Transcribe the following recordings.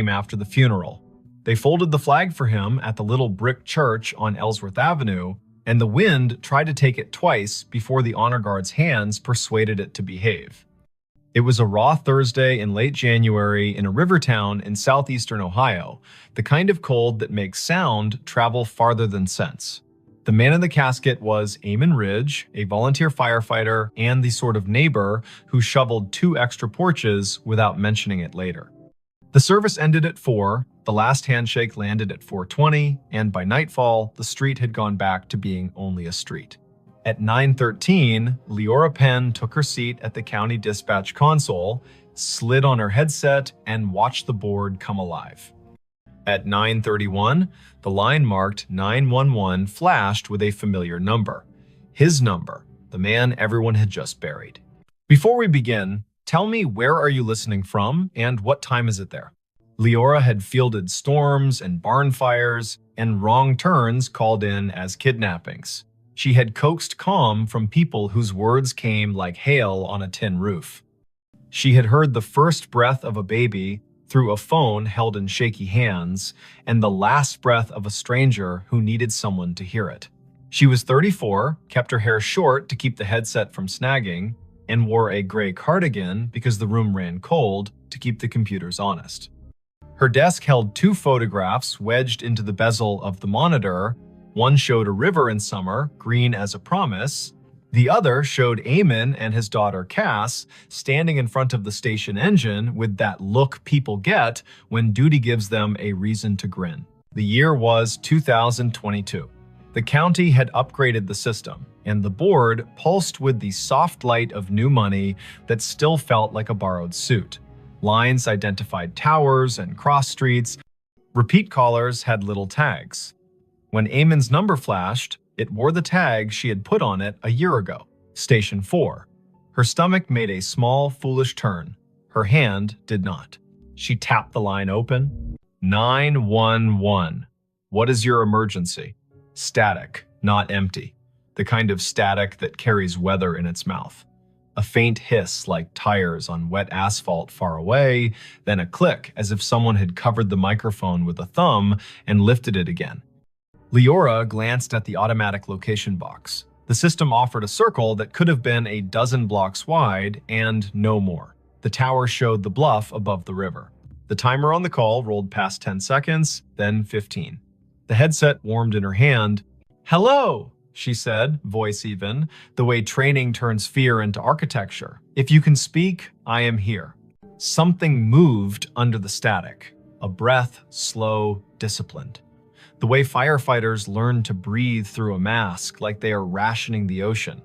came after the funeral. They folded the flag for him at the little brick church on Ellsworth Avenue, and the wind tried to take it twice before the honor guard's hands persuaded it to behave. It was a raw Thursday in late January in a river town in southeastern Ohio, the kind of cold that makes sound travel farther than sense. The man in the casket was Eamon Ridge, a volunteer firefighter and the sort of neighbor who shoveled 2 extra porches without mentioning it later. The service ended at 4, the last handshake landed at 4:20, and by nightfall, the street had gone back to being only a street. At 9:13, Leora Penn took her seat at the county dispatch console, slid on her headset, and watched the board come alive. At 9:31, the line marked 911 flashed with a familiar number. His number, the man everyone had just buried. Before we begin, tell me, where are you listening from and what time is it there? Leora had fielded storms and barn fires, and wrong turns called in as kidnappings. She had coaxed calm from people whose words came like hail on a tin roof. She had heard the first breath of a baby through a phone held in shaky hands, and the last breath of a stranger who needed someone to hear it. She was 34, kept her hair short to keep the headset from snagging, and wore a gray cardigan because the room ran cold to keep the computers honest. Her desk held 2 photographs wedged into the bezel of the monitor. One showed a river in summer, green as a promise. The other showed Eamon and his daughter Cass standing in front of the station engine with that look people get when duty gives them a reason to grin. The year was 2022. The county had upgraded the system, and the board pulsed with the soft light of new money that still felt like a borrowed suit. Lines identified towers and cross streets. Repeat callers had little tags. When Eamon's number flashed, it wore the tag she had put on it a year ago, Station 4. Her stomach made a small, foolish turn. Her hand did not. She tapped the line open. 911. What is your emergency? Static, not empty. The kind of static that carries weather in its mouth. A faint hiss like tires on wet asphalt far away, then a click as if someone had covered the microphone with a thumb and lifted it again. Leora glanced at the automatic location box. The system offered a circle that could have been a dozen blocks wide and no more. The tower showed the bluff above the river. The timer on the call rolled past 10 seconds, then 15. The headset warmed in her hand. "Hello," she said, voice even, the way training turns fear into architecture. "If you can speak, I am here." Something moved under the static. A breath, slow, disciplined. The way firefighters learn to breathe through a mask like they are rationing the ocean.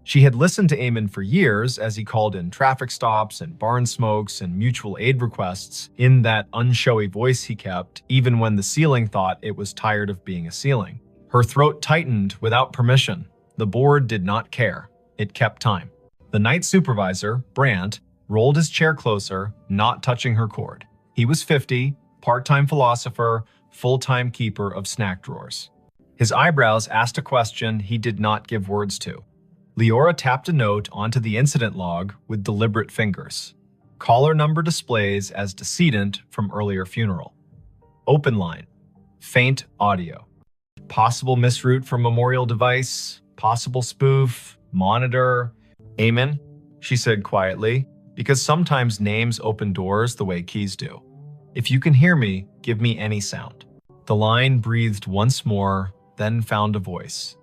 She had listened to Eamon for years as he called in traffic stops and barn smokes and mutual aid requests in that unshowy voice he kept, even when the ceiling thought it was tired of being a ceiling. Her throat tightened without permission. The board did not care. It kept time. The night supervisor, Brandt, rolled his chair closer, not touching her cord. He was 50, part-time philosopher, full-time keeper of snack drawers. His eyebrows asked a question he did not give words to. Leora tapped a note onto the incident log with deliberate fingers. Caller number displays as decedent from earlier funeral. Open line. Faint audio. Possible misroute from memorial device. Possible spoof. Monitor. "Eamon," she said quietly, because sometimes names open doors the way keys do. "If you can hear me, give me any sound." The line breathed once more, then found a voice.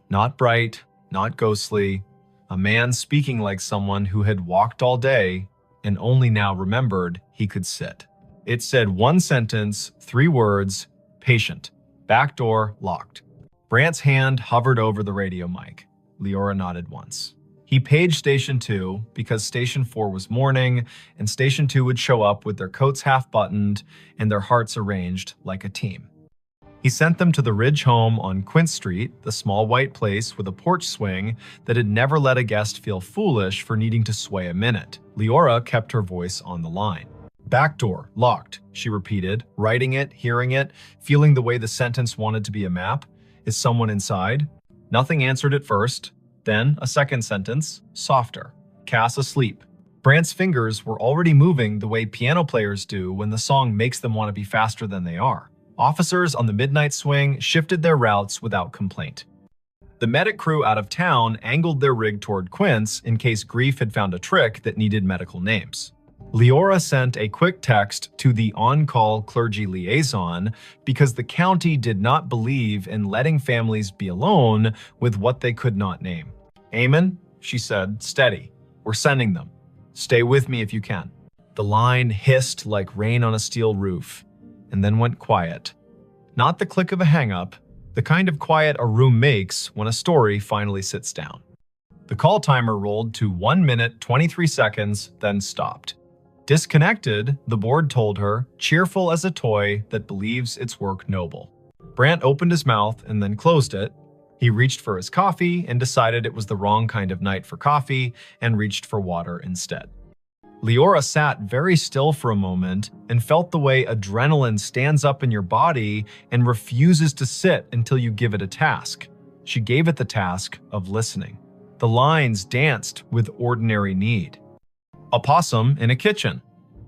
Not bright, not ghostly, a man speaking like someone who had walked all day and only now remembered he could sit. It said one sentence, 3 words, patient, back door locked. Brandt's hand hovered over the radio mic. Leora nodded once. He paged Station 2 because Station 4 was morning, and Station 2 would show up with their coats half buttoned and their hearts arranged like a team. He sent them to the Ridge home on Quint Street, the small white place with a porch swing that had never let a guest feel foolish for needing to sway a minute. Leora kept her voice on the line. "Back door, locked," she repeated, writing it, hearing it, feeling the way the sentence wanted to be a map. "Is someone inside?" Nothing answered at first. Then a second sentence, softer. "Cass asleep." Brant's fingers were already moving the way piano players do when the song makes them want to be faster than they are. Officers on the midnight swing shifted their routes without complaint. The medic crew out of town angled their rig toward Quince in case Grief had found a trick that needed medical names. Leora sent a quick text to the on-call clergy liaison because the county did not believe in letting families be alone with what they could not name. "Amen," she said, "steady. We're sending them. Stay with me if you can." The line hissed like rain on a steel roof, and then went quiet. Not the click of a hang-up, the kind of quiet a room makes when a story finally sits down. The call timer rolled to 1 minute 23 seconds, then stopped. Disconnected, the board told her, cheerful as a toy that believes its work noble. Brant opened his mouth and then closed it. He reached for his coffee and decided it was the wrong kind of night for coffee and reached for water instead. Leora sat very still for a moment and felt the way adrenaline stands up in your body and refuses to sit until you give it a task. She gave it the task of listening. The lines danced with ordinary need. A possum in a kitchen.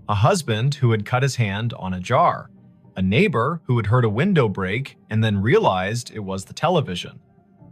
A husband who had cut his hand on a jar. A neighbor who had heard a window break and then realized it was the television.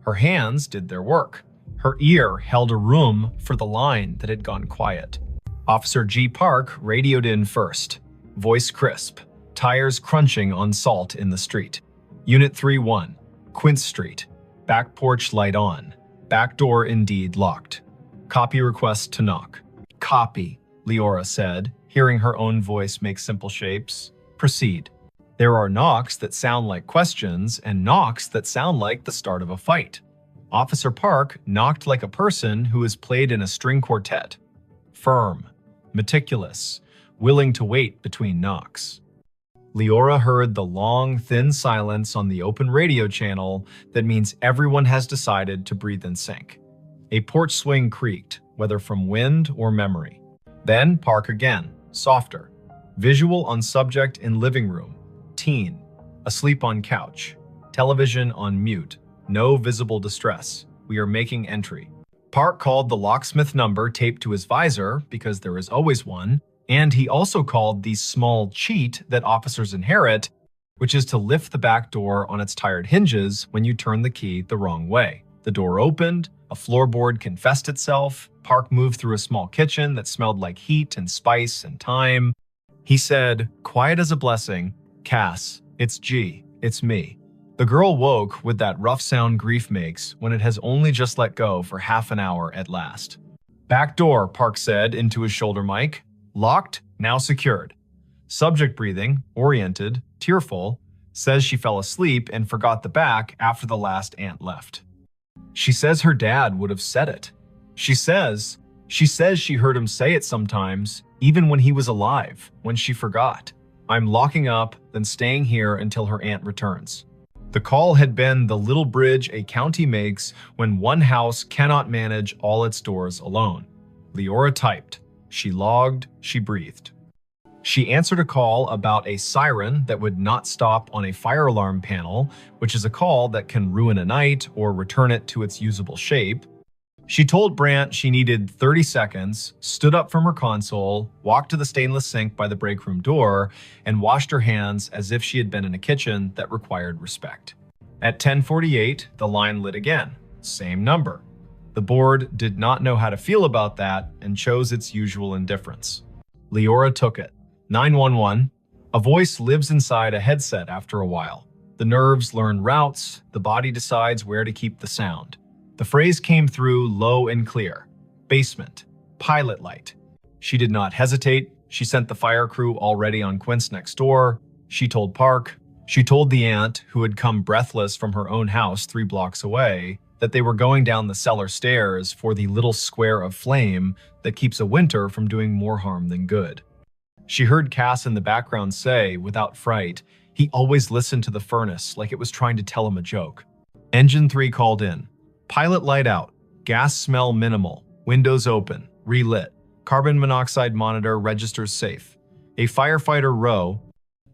Her hands did their work. Her ear held a room for the line that had gone quiet. Officer G. Park radioed in first. Voice crisp. Tires crunching on salt in the street. Unit 3-1. Quince Street. Back porch light on. Back door indeed locked. Copy request to knock. "Copy," Leora said, hearing her own voice make simple shapes. "Proceed." There are knocks that sound like questions and knocks that sound like the start of a fight. Officer Park knocked like a person who has played in a string quartet. Firm, meticulous, willing to wait between knocks. Leora heard the long, thin silence on the open radio channel that means everyone has decided to breathe in sync. A porch swing creaked, whether from wind or memory. Then Park again, softer. Visual on subject in living room. Teen. Asleep on couch. Television on mute. No visible distress. We are making entry. Park called the locksmith number taped to his visor, because there is always one, and he also called the small cheat that officers inherit, which is to lift the back door on its tired hinges when you turn the key the wrong way. The door opened, a floorboard confessed itself. Park moved through a small kitchen that smelled like heat and spice and thyme. He said, quiet as a blessing, "Cass, it's G, it's me." The girl woke with that rough sound grief makes when it has only just let go for half an hour at last. "Back door," Park said into his shoulder mic. "Locked, now secured." Subject breathing, oriented, tearful, says she fell asleep and forgot the back after the last aunt left. She says her dad would have said it. She says she heard him say it sometimes, even when he was alive, when she forgot. "I'm locking up, then staying here until her aunt returns." The call had been the little bridge a county makes when one house cannot manage all its doors alone. Leora typed. She logged, she breathed. She answered a call about a siren that would not stop on a fire alarm panel, which is a call that can ruin a night or return it to its usable shape. She told Brant she needed 30 seconds, stood up from her console, walked to the stainless sink by the break room door, and washed her hands as if she had been in a kitchen that required respect. At 10:48, the line lit again. Same number. The board did not know how to feel about that and chose its usual indifference. Leora took it. 911. A voice lives inside a headset after a while. The nerves learn routes, the body decides where to keep the sound. The phrase came through low and clear. Basement. Pilot light. She did not hesitate. She sent the fire crew already on Quince next door. She told Park. She told the aunt, who had come breathless from her own house 3 blocks away, that they were going down the cellar stairs for the little square of flame that keeps a winter from doing more harm than good. She heard Cass in the background say, without fright, he always listened to the furnace like it was trying to tell him a joke. Engine 3 called in. Pilot light out. Gas smell minimal. Windows open. Relit. Carbon monoxide monitor registers safe. A firefighter Rowe,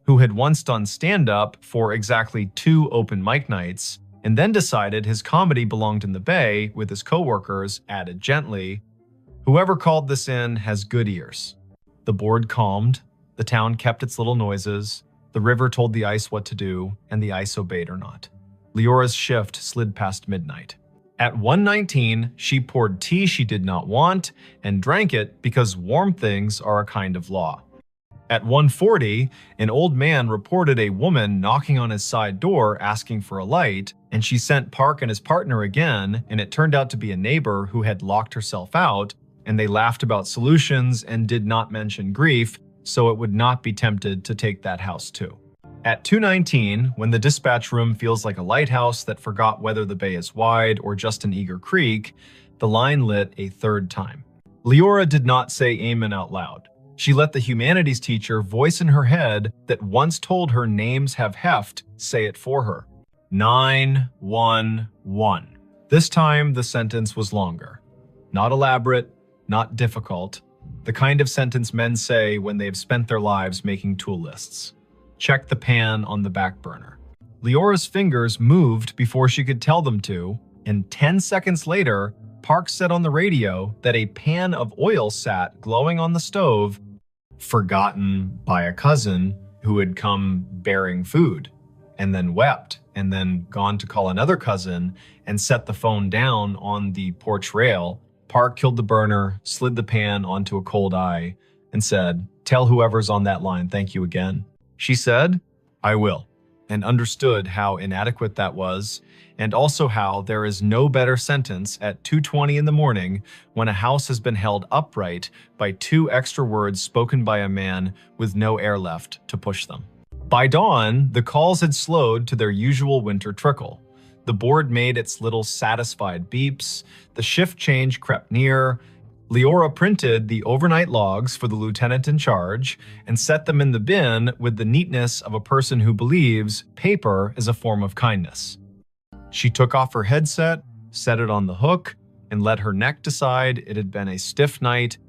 who had once done stand-up for exactly 2 open mic nights, and then decided his comedy belonged in the bay with his coworkers, added gently, Whoever called this in has good ears. The board calmed, the town kept its little noises, the river told the ice what to do, and the ice obeyed or not. Leora's shift slid past midnight. At 1:19, she poured tea she did not want and drank it because warm things are a kind of law. At 1:40, an old man reported a woman knocking on his side door asking for a light, and she sent Park and his partner again, and it turned out to be a neighbor who had locked herself out, and they laughed about solutions and did not mention grief, so it would not be tempted to take that house too. At 2:19, when the dispatch room feels like a lighthouse that forgot whether the bay is wide or just an eager creek, the line lit a third time. Leora did not say amen out loud. She let the humanities teacher voice in her head that once told her names have heft say it for her. 911. This time the sentence was longer. Not elaborate, not difficult. The kind of sentence men say when they've spent their lives making tool lists. Check the pan on the back burner. Leora's fingers moved before she could tell them to, and 10 seconds later, Park said on the radio that a pan of oil sat glowing on the stove, forgotten by a cousin who had come bearing food, and then wept, and then gone to call another cousin and set the phone down on the porch rail. Park killed the burner, slid the pan onto a cold eye, and said, "Tell whoever's on that line thank you again." She said, "I will," and understood how inadequate that was, and also how there is no better sentence at 2:20 in the morning when a house has been held upright by 2 extra words spoken by a man with no air left to push them. By dawn, the calls had slowed to their usual winter trickle. The board made its little satisfied beeps, the shift change crept near. Leora printed the overnight logs for the lieutenant in charge and set them in the bin with the neatness of a person who believes paper is a form of kindness. She took off her headset, set it on the hook, and let her neck decide it had been a stiff night.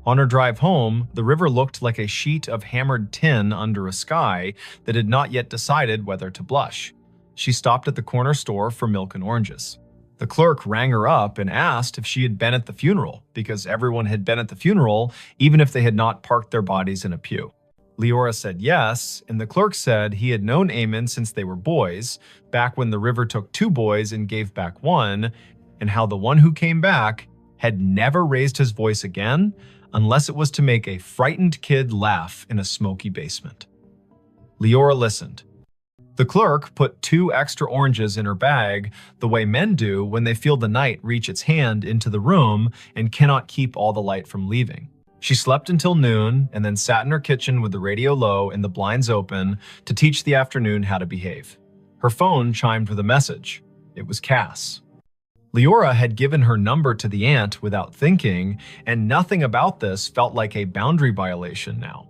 On her drive home, the river looked like a sheet of hammered tin under a sky that had not yet decided whether to blush. She stopped at the corner store for milk and oranges. The clerk rang her up and asked if she had been at the funeral, because everyone had been at the funeral, even if they had not parked their bodies in a pew. Leora said yes, and the clerk said he had known Eamon since they were boys, back when the river took 2 boys and gave back 1, and how the one who came back had never raised his voice again, unless it was to make a frightened kid laugh in a smoky basement. Leora listened. The clerk put 2 extra oranges in her bag, the way men do when they feel the night reach its hand into the room and cannot keep all the light from leaving. She slept until noon and then sat in her kitchen with the radio low and the blinds open to teach the afternoon how to behave. Her phone chimed with a message. It was Cass. Leora had given her number to the aunt without thinking, and nothing about this felt like a boundary violation now.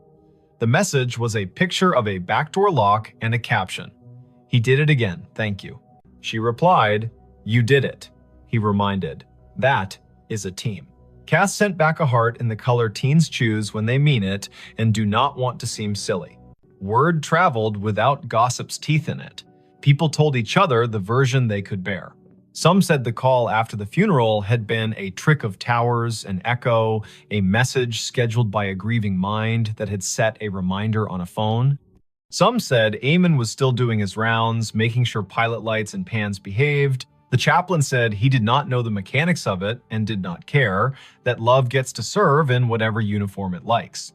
The message was a picture of a backdoor lock and a caption. "He did it again, thank you." She replied, "You did it." He reminded, "That is a team." Cass sent back a heart in the color teens choose when they mean it and do not want to seem silly. Word traveled without gossip's teeth in it. People told each other the version they could bear. Some said the call after the funeral had been a trick of towers, an echo, a message scheduled by a grieving mind that had set a reminder on a phone. Some said Eamon was still doing his rounds, making sure pilot lights and pans behaved. The chaplain said he did not know the mechanics of it and did not care, that love gets to serve in whatever uniform it likes.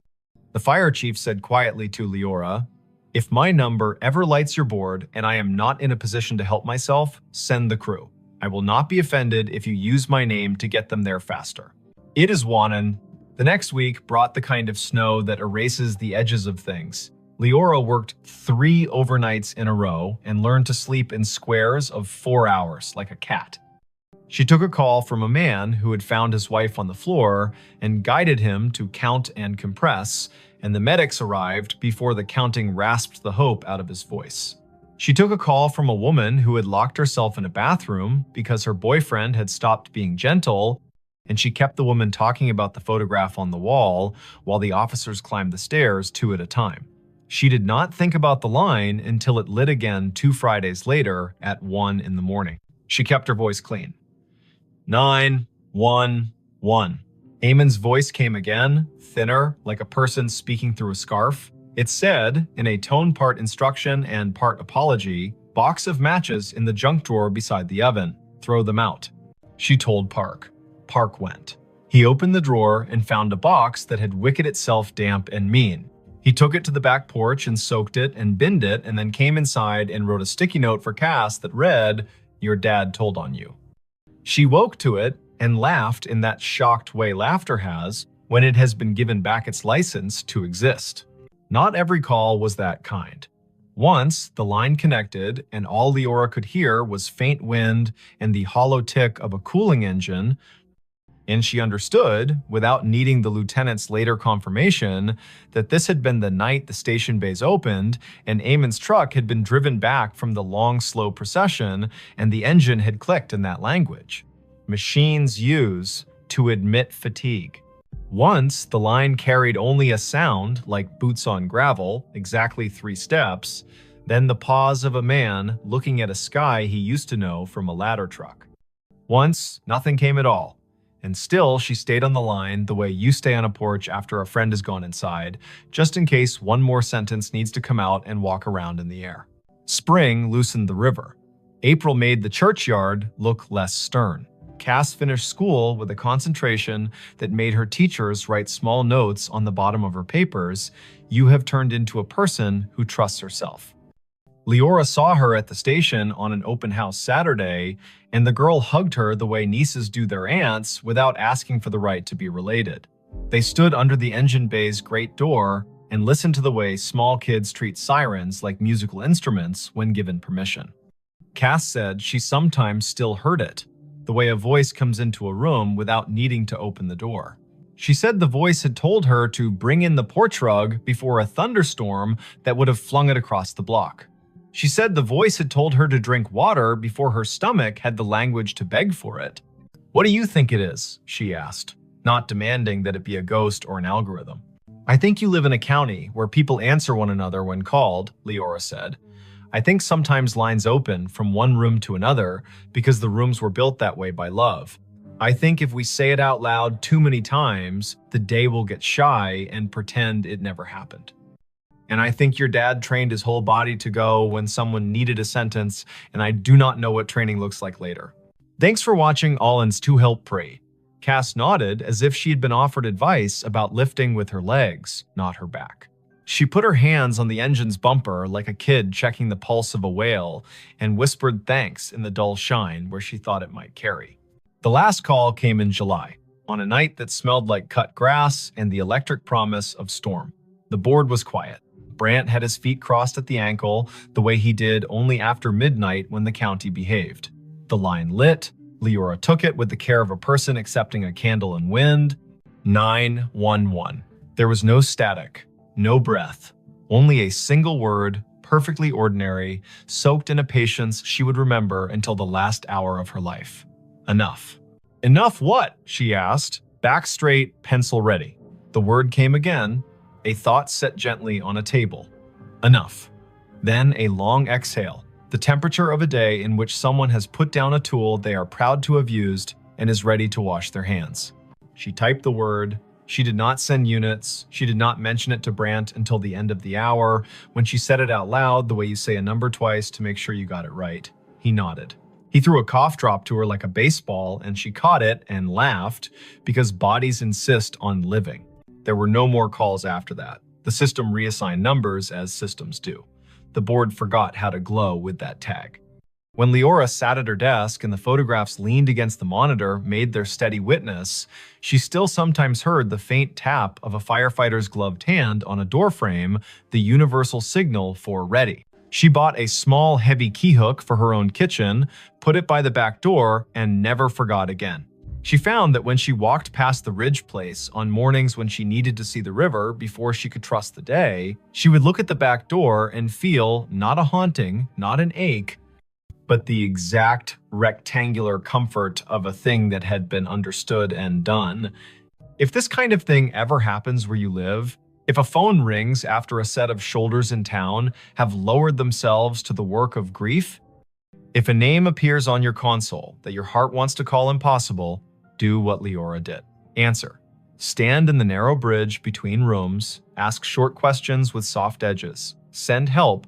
The fire chief said quietly to Leora, "If my number ever lights your board and I am not in a position to help myself, send the crew. I will not be offended if you use my name to get them there faster." It is Wannon. The next week brought the kind of snow that erases the edges of things. Leora worked 3 overnights in a row and learned to sleep in squares of 4 hours like a cat. She took a call from a man who had found his wife on the floor and guided him to count and compress, and the medics arrived before the counting rasped the hope out of his voice. She took a call from a woman who had locked herself in a bathroom because her boyfriend had stopped being gentle, and she kept the woman talking about the photograph on the wall while the officers climbed the stairs 2 at a time. She did not think about the line until it lit again 2 Fridays later at 1 in the morning. She kept her voice clean. 911. Eamon's voice came again, thinner, like a person speaking through a scarf. It said, in a tone part instruction and part apology, "Box of matches in the junk drawer beside the oven. Throw them out." She told Park. Park went. He opened the drawer and found a box that had wicked itself damp and mean. He took it to the back porch and soaked it and binned it, and then came inside and wrote a sticky note for Cass that read, "Your dad told on you." She woke to it and laughed in that shocked way laughter has when it has been given back its license to exist. Not every call was that kind. Once, the line connected, and all Leora could hear was faint wind and the hollow tick of a cooling engine, and she understood, without needing the lieutenant's later confirmation, that this had been the night the station bays opened, and Eamon's truck had been driven back from the long, slow procession, and the engine had clicked in that language. Machines use to admit fatigue. Once, the line carried only a sound, like boots on gravel, exactly 3 steps, then the pause of a man looking at a sky he used to know from a ladder truck. Once, nothing came at all. And still, she stayed on the line the way you stay on a porch after a friend has gone inside, just in case one more sentence needs to come out and walk around in the air. Spring loosened the river. April made the churchyard look less stern. Cass finished school with a concentration that made her teachers write small notes on the bottom of her papers. "You have turned into a person who trusts herself." Leora saw her at the station on an open house Saturday, and the girl hugged her the way nieces do their aunts without asking for the right to be related. They stood under the engine bay's great door and listened to the way small kids treat sirens like musical instruments when given permission. Cass said she sometimes still heard it, the way a voice comes into a room without needing to open the door. She said the voice had told her to bring in the porch rug before a thunderstorm that would have flung it across the block. She said the voice had told her to drink water before her stomach had the language to beg for it. "What do you think it is?" she asked, not demanding that it be a ghost or an algorithm. "I think you live in a county where people answer one another when called," Leora said. "I think sometimes lines open from one room to another because the rooms were built that way by love. I think if we say it out loud too many times, the day will get shy and pretend it never happened. And I think your dad trained his whole body to go when someone needed a sentence, and I do not know what training looks like later." Thanks for watching Allen's To Help Pray. Cass nodded as if she had been offered advice about lifting with her legs, not her back. She put her hands on the engine's bumper like a kid checking the pulse of a whale and whispered thanks in the dull shine where she thought it might carry. The last call came in July, on a night that smelled like cut grass and the electric promise of storm. The board was quiet. Brant had his feet crossed at the ankle, the way he did only after midnight when the county behaved. The line lit. Leora took it with the care of a person accepting a candle in wind. 911. There was no static, no breath, only a single word, perfectly ordinary, soaked in a patience she would remember until the last hour of her life. Enough. "Enough what?" she asked. Back straight, pencil ready. The word came again. A thought set gently on a table. Enough. Then a long exhale, the temperature of a day in which someone has put down a tool they are proud to have used and is ready to wash their hands. She typed the word. She did not send units. She did not mention it to Brant until the end of the hour, when she said it out loud the way you say a number twice to make sure you got it right. He nodded. He threw a cough drop to her like a baseball, and she caught it and laughed because bodies insist on living. There were no more calls after that. The system reassigned numbers as systems do. The board forgot how to glow with that tag. When Leora sat at her desk and the photographs leaned against the monitor made their steady witness, she still sometimes heard the faint tap of a firefighter's gloved hand on a doorframe, the universal signal for ready. She bought a small, heavy key hook for her own kitchen, put it by the back door, and never forgot again. She found that when she walked past the Ridge place on mornings when she needed to see the river before she could trust the day, she would look at the back door and feel not a haunting, not an ache, but the exact rectangular comfort of a thing that had been understood and done. If this kind of thing ever happens where you live, if a phone rings after a set of shoulders in town have lowered themselves to the work of grief, if a name appears on your console that your heart wants to call impossible, do what Leora did. Answer. Stand in the narrow bridge between rooms, ask short questions with soft edges, send help,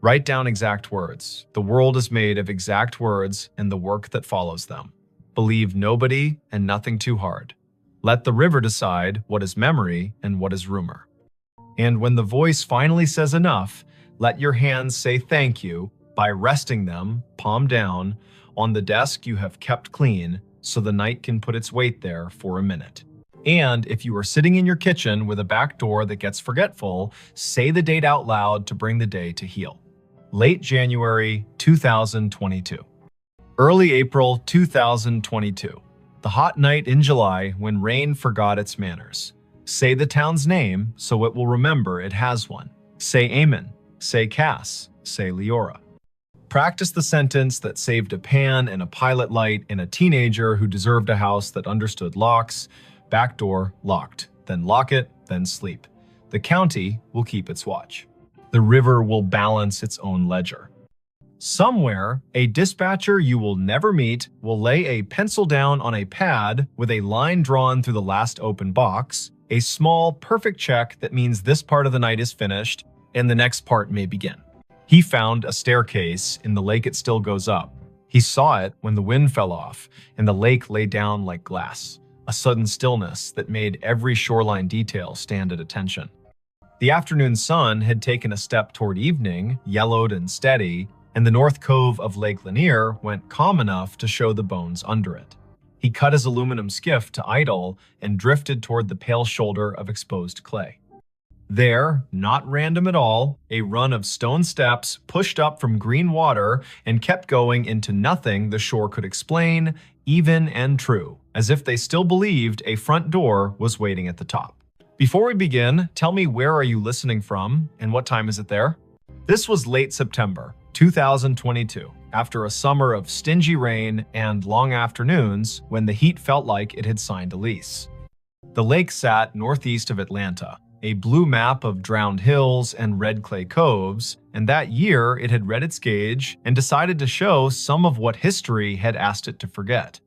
write down exact words. The world is made of exact words and the work that follows them. Believe nobody and nothing too hard. Let the river decide what is memory and what is rumor. And when the voice finally says enough, let your hands say thank you by resting them, palm down, on the desk you have kept clean so the night can put its weight there for a minute. And if you are sitting in your kitchen with a back door that gets forgetful, say the date out loud to bring the day to heal. Late January 2022. Early April 2022. The hot night in July when rain forgot its manners. Say the town's name so it will remember it has one. Say Amen. Say Cass. Say Leora. Practice the sentence that saved a pan and a pilot light in a teenager who deserved a house that understood locks. Back door locked. Then lock it, then sleep. The county will keep its watch. The river will balance its own ledger. Somewhere, a dispatcher you will never meet will lay a pencil down on a pad with a line drawn through the last open box, a small, perfect check that means this part of the night is finished and the next part may begin. He found a staircase in the lake it still goes up. He saw it when the wind fell off and the lake lay down like glass, a sudden stillness that made every shoreline detail stand at attention. The afternoon sun had taken a step toward evening, yellowed and steady, and the north cove of Lake Lanier went calm enough to show the bones under it. He cut his aluminum skiff to idle and drifted toward the pale shoulder of exposed clay. There, not random at all, a run of stone steps pushed up from green water and kept going into nothing the shore could explain, even and true, as if they still believed a front door was waiting at the top. Before we begin, tell me where are you listening from and what time is it there? This was late September 2022, after a summer of stingy rain and long afternoons when the heat felt like it had signed a lease. The lake sat northeast of Atlanta, a blue map of drowned hills and red clay coves, and that year it had read its gauge and decided to show some of what history had asked it to forget.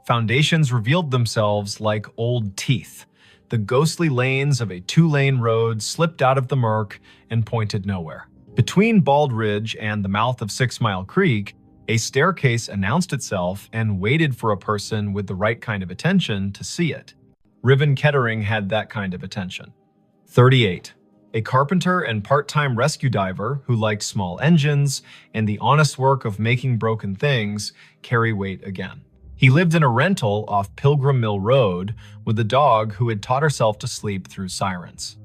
Foundations revealed themselves like old teeth. The ghostly lanes of a two-lane road slipped out of the murk and pointed nowhere. Between Bald Ridge and the mouth of 6 Mile Creek, a staircase announced itself and waited for a person with the right kind of attention to see it. Riven Kettering had that kind of attention. 38. A carpenter and part-time rescue diver who liked small engines and the honest work of making broken things carry weight again. He lived in a rental off Pilgrim Mill Road with a dog who had taught herself to sleep through sirens.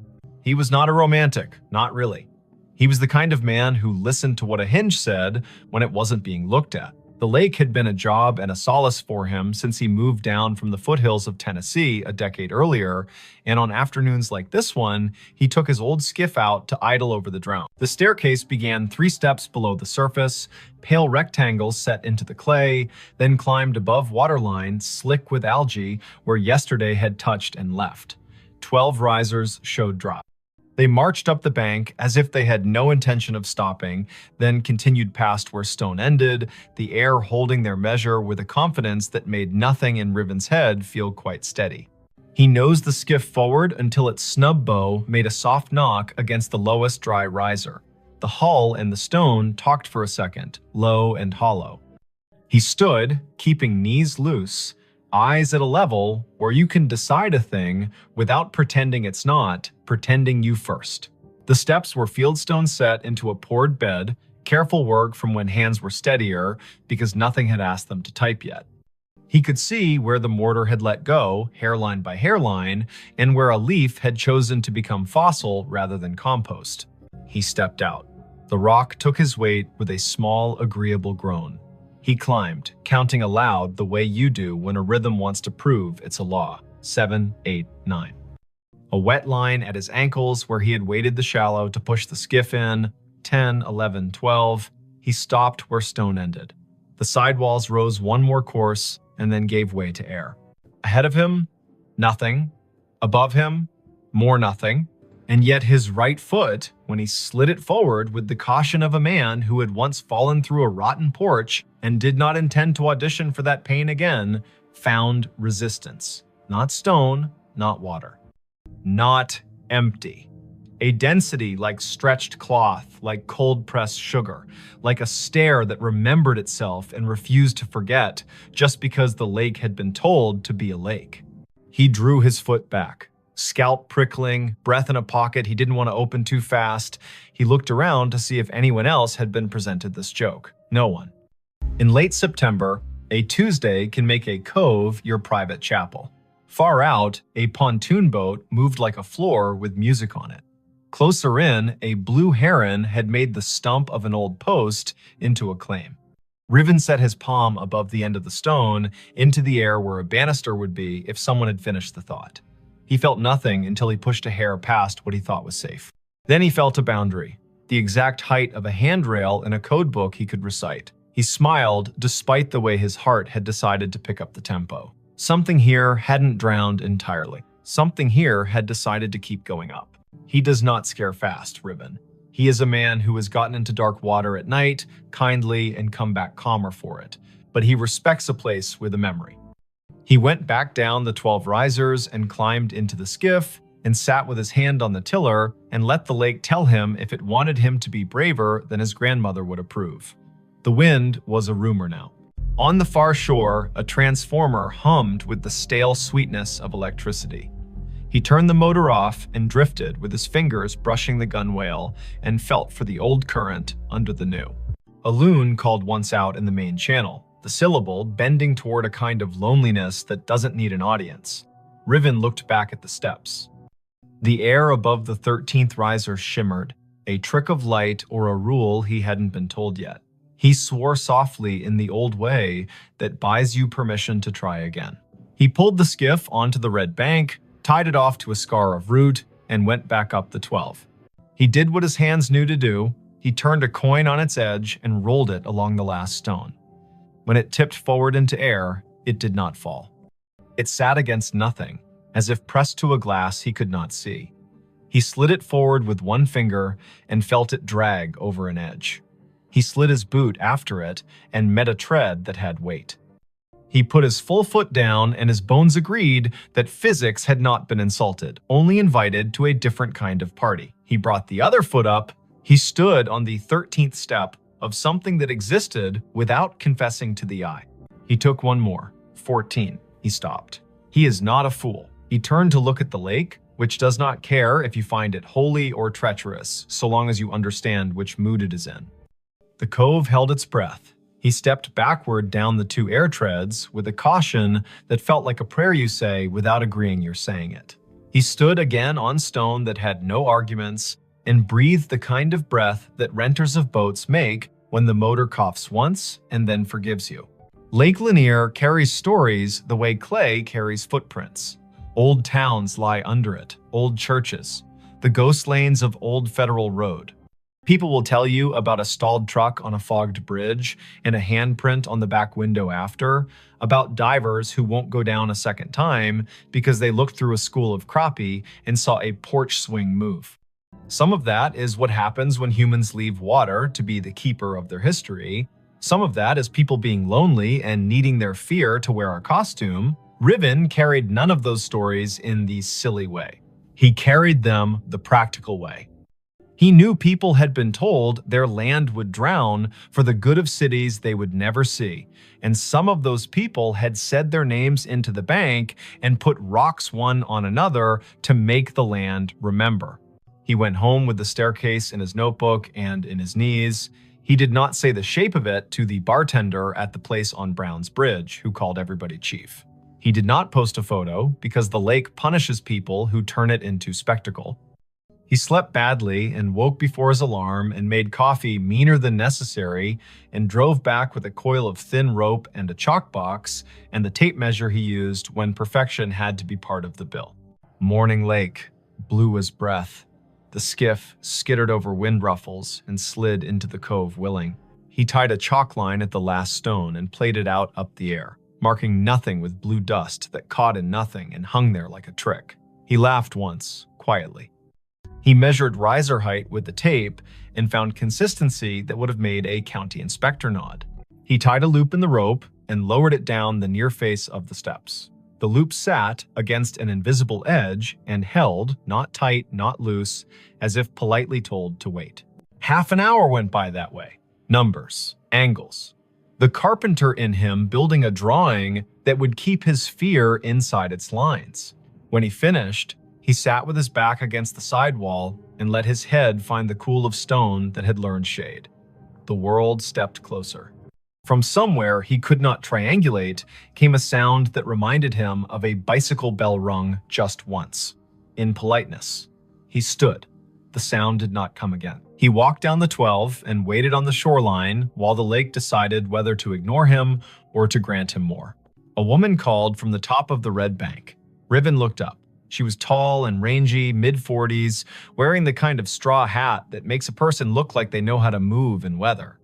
He was not a romantic, not really. He was the kind of man who listened to what a hinge said when it wasn't being looked at. The lake had been a job and a solace for him since he moved down from the foothills of Tennessee a decade earlier, and on afternoons like this one, he took his old skiff out to idle over the drown. The staircase began 3 steps below the surface, pale rectangles set into the clay, then climbed above waterline, slick with algae, where yesterday had touched and left. 12 risers showed drop. They marched up the bank as if they had no intention of stopping, then continued past where stone ended, the air holding their measure with a confidence that made nothing in Riven's head feel quite steady. He nosed the skiff forward until its snub bow made a soft knock against the lowest dry riser. The hull and the stone talked for a second, low and hollow. He stood, keeping knees loose, eyes at a level where you can decide a thing without pretending it's not, pretending you first. The steps were fieldstone set into a poured bed, careful work from when hands were steadier because nothing had asked them to type yet. He could see where the mortar had let go, hairline by hairline, and where a leaf had chosen to become fossil rather than compost. He stepped out. The rock took his weight with a small, agreeable groan. He climbed, counting aloud the way you do when a rhythm wants to prove it's a law. 7, 8, 9. A wet line at his ankles where he had waded the shallow to push the skiff in. 10, 11, 12. He stopped where stone ended. The sidewalls rose one more course and then gave way to air. Ahead of him, nothing. Above him, more nothing. And yet his right foot, when he slid it forward with the caution of a man who had once fallen through a rotten porch and did not intend to audition for that pain again, found resistance. Not stone, not water. Not empty. A density like stretched cloth, like cold-pressed sugar, like a stare that remembered itself and refused to forget just because the lake had been told to be a lake. He drew his foot back, scalp prickling, breath in a pocket he didn't want to open too fast. He looked around to see if anyone else had been presented this joke. No one. In late September, a Tuesday can make a cove your private chapel. Far out, a pontoon boat moved like a floor with music on it. Closer in, a blue heron had made the stump of an old post into a claim. Riven set his palm above the end of the stone into the air where a banister would be if someone had finished the thought. He felt nothing until he pushed a hair past what he thought was safe. Then he felt a boundary, the exact height of a handrail in a code book he could recite. He smiled despite the way his heart had decided to pick up the tempo. Something here hadn't drowned entirely. Something here had decided to keep going up. He does not scare fast, Riven. He is a man who has gotten into dark water at night, kindly, and come back calmer for it. But he respects a place with a memory. He went back down the 12 risers and climbed into the skiff and sat with his hand on the tiller and let the lake tell him if it wanted him to be braver than his grandmother would approve. The wind was a rumor now. On the far shore, a transformer hummed with the stale sweetness of electricity. He turned the motor off and drifted with his fingers brushing the gunwale and felt for the old current under the new. A loon called once out in the main channel, the syllable bending toward a kind of loneliness that doesn't need an audience. Riven looked back at the steps. The air above the 13th riser shimmered, a trick of light or a rule he hadn't been told yet. He swore softly in the old way that buys you permission to try again. He pulled the skiff onto the red bank, tied it off to a scar of root, and went back up the 12. He did what his hands knew to do. He turned a coin on its edge and rolled it along the last stone. When it tipped forward into air, it did not fall. It sat against nothing, as if pressed to a glass he could not see. He slid it forward with one finger and felt it drag over an edge. He slid his boot after it and met a tread that had weight. He put his full foot down and his bones agreed that physics had not been insulted, only invited to a different kind of party. He brought the other foot up. He stood on the 13th step of something that existed without confessing to the eye. He took one more. 14. He stopped. He is not a fool. He turned to look at the lake, which does not care if you find it holy or treacherous, so long as you understand which mood it is in. The cove held its breath. He stepped backward down the 2 air treads with a caution that felt like a prayer you say without agreeing you're saying it. He stood again on stone that had no arguments and breathed the kind of breath that renters of boats make when the motor coughs once and then forgives you. Lake Lanier carries stories the way clay carries footprints. Old towns lie under it, old churches, the ghost lanes of Old Federal Road. People will tell you about a stalled truck on a fogged bridge and a handprint on the back window after, about divers who won't go down a second time because they looked through a school of crappie and saw a porch swing move. Some of that is what happens when humans leave water to be the keeper of their history. Some of that is people being lonely and needing their fear to wear a costume. Riven carried none of those stories in the silly way. He carried them the practical way. He knew people had been told their land would drown for the good of cities they would never see, and some of those people had said their names into the bank and put rocks one on another to make the land remember. He went home with the staircase in his notebook and in his knees. He did not say the shape of it to the bartender at the place on Brown's Bridge, who called everybody chief. He did not post a photo because the lake punishes people who turn it into spectacle. He slept badly and woke before his alarm and made coffee meaner than necessary and drove back with a coil of thin rope and a chalk box and the tape measure he used when perfection had to be part of the bill. Morning Lake, blue as breath. The skiff skittered over wind ruffles and slid into the cove willing. He tied a chalk line at the last stone and played it out up the air, marking nothing with blue dust that caught in nothing and hung there like a trick. He laughed once, quietly. He measured riser height with the tape and found consistency that would have made a county inspector nod. He tied a loop in the rope and lowered it down the near face of the steps. The loop sat against an invisible edge and held, not tight, not loose, as if politely told to wait. Half an hour went by that way. Numbers, angles. The carpenter in him building a drawing that would keep his fear inside its lines. When he finished, he sat with his back against the sidewall and let his head find the cool of stone that had learned shade. The world stepped closer. From somewhere he could not triangulate came a sound that reminded him of a bicycle bell rung just once. In politeness, he stood. The sound did not come again. He walked down the 12 and waited on the shoreline while the lake decided whether to ignore him or to grant him more. A woman called from the top of the red bank. Riven looked up. She was tall and rangy, mid-40s, wearing the kind of straw hat that makes a person look like they know how to move in weather.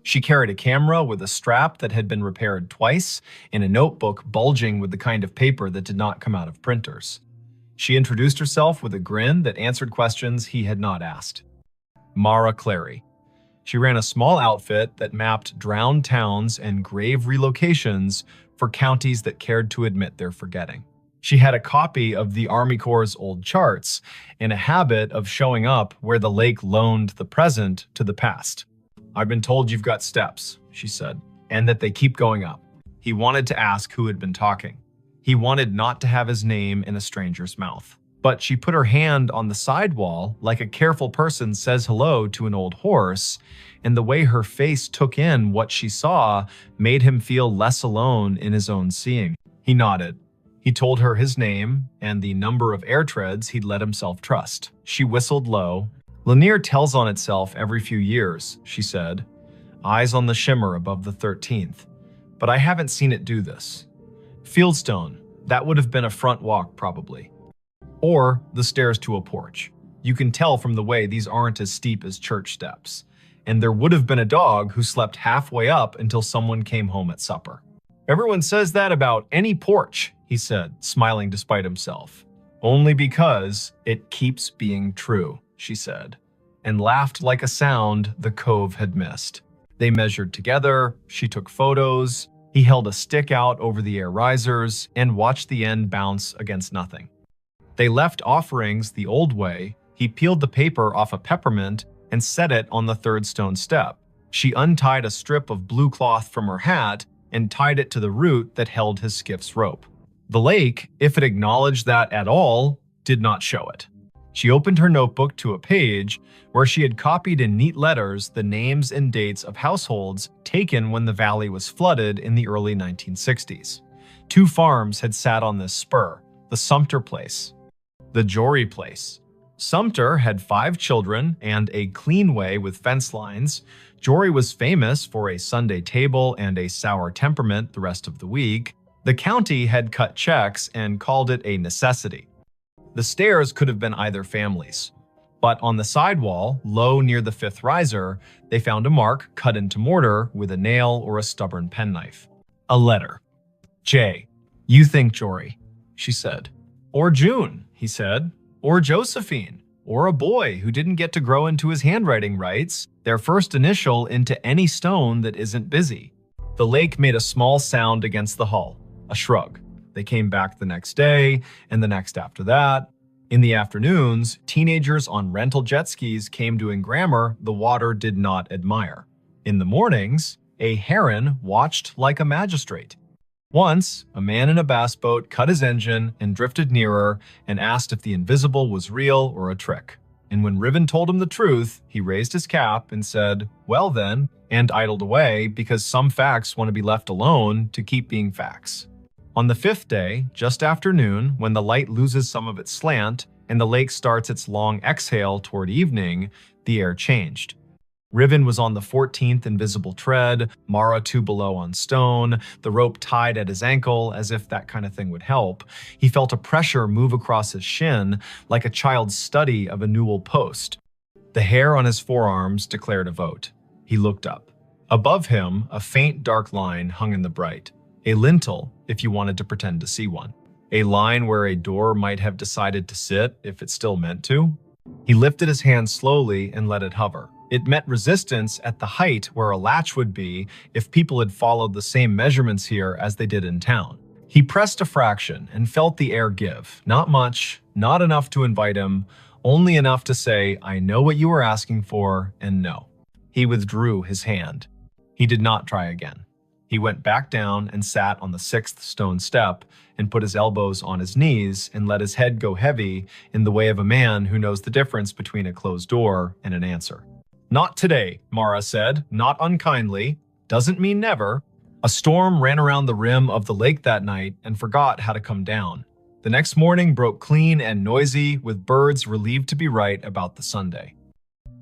She carried a camera with a strap that had been repaired twice and a notebook bulging with the kind of paper that did not come out of printers. She introduced herself with a grin that answered questions he had not asked. Mara Clary. She ran a small outfit that mapped drowned towns and grave relocations for counties that cared to admit their forgetting. She had a copy of the Army Corps' old charts and a habit of showing up where the lake loaned the present to the past. "I've been told you've got steps," she said, "and that they keep going up." He wanted to ask who had been talking. He wanted not to have his name in a stranger's mouth. But she put her hand on the sidewall like a careful person says hello to an old horse, and the way her face took in what she saw made him feel less alone in his own seeing. He nodded. He told her his name and the number of air treads he'd let himself trust. She whistled low. "Lanier tells on itself every few years," she said. "Eyes on the shimmer above the 13th. But I haven't seen it do this. Fieldstone, that would have been a front walk probably. Or the stairs to a porch. You can tell from the way these aren't as steep as church steps. And there would have been a dog who slept halfway up until someone came home at supper." "Everyone says that about any porch," he said, smiling despite himself. "Only because it keeps being true," she said, and laughed like a sound the cove had missed. They measured together, she took photos, he held a stick out over the air risers and watched the end bounce against nothing. They left offerings the old way. He peeled the paper off a peppermint and set it on the third stone step. She untied a strip of blue cloth from her hat and tied it to the root that held his skiff's rope. The lake, if it acknowledged that at all, did not show it. She opened her notebook to a page where she had copied in neat letters the names and dates of households taken when the valley was flooded in the early 1960s. 2 farms had sat on this spur, the Sumter place, the Jory place. Sumter had 5 children and a clean way with fence lines. Jory was famous for a Sunday table and a sour temperament the rest of the week. The county had cut checks and called it a necessity. The stairs could have been either family's. But on the sidewall, low near the 5th riser, they found a mark cut into mortar with a nail or a stubborn penknife. A letter. "Jay, you think Jory," she said. "Or June," he said. "Or Josephine. Or a boy who didn't get to grow into his handwriting rights, their first initial into any stone that isn't busy." The lake made a small sound against the hull, a shrug. They came back the next day, and the next after that. In the afternoons, teenagers on rental jet skis came doing grammar the water did not admire. In the mornings, a heron watched like a magistrate. Once, a man in a bass boat cut his engine and drifted nearer and asked if the invisible was real or a trick. And when Riven told him the truth, he raised his cap and said, "Well then," and idled away because some facts want to be left alone to keep being facts. On the 5th day, just after noon, when the light loses some of its slant and the lake starts its long exhale toward evening, the air changed. Riven was on the 14th invisible tread, Mara 2 below on stone, the rope tied at his ankle as if that kind of thing would help. He felt a pressure move across his shin like a child's study of a newel post. The hair on his forearms declared a vote. He looked up. Above him, a faint dark line hung in the bright. A lintel, if you wanted to pretend to see one. A line where a door might have decided to sit if it still meant to. He lifted his hand slowly and let it hover. It met resistance at the height where a latch would be if people had followed the same measurements here as they did in town. He pressed a fraction and felt the air give. Not much, not enough to invite him, only enough to say, "I know what you were asking for," and no. He withdrew his hand. He did not try again. He went back down and sat on the 6th stone step and put his elbows on his knees and let his head go heavy in the way of a man who knows the difference between a closed door and an answer. "Not today," Mara said, not unkindly. "Doesn't mean never." A storm ran around the rim of the lake that night and forgot how to come down. The next morning broke clean and noisy, with birds relieved to be right about the Sunday.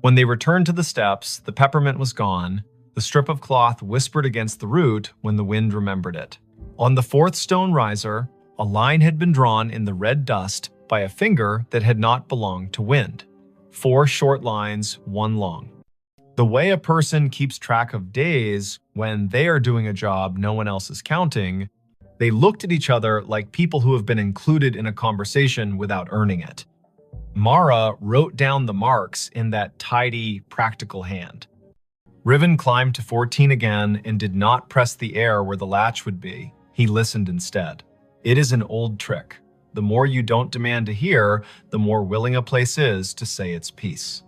When they returned to the steps, the peppermint was gone. The strip of cloth whispered against the root when the wind remembered it. On the 4th stone riser, a line had been drawn in the red dust by a finger that had not belonged to wind. 4 short lines, 1 long. The way a person keeps track of days when they are doing a job no one else is counting, they looked at each other like people who have been included in a conversation without earning it. Mara wrote down the marks in that tidy, practical hand. Riven climbed to 14 again and did not press the air where the latch would be. He listened instead. It is an old trick. The more you don't demand to hear, the more willing a place is to say its piece.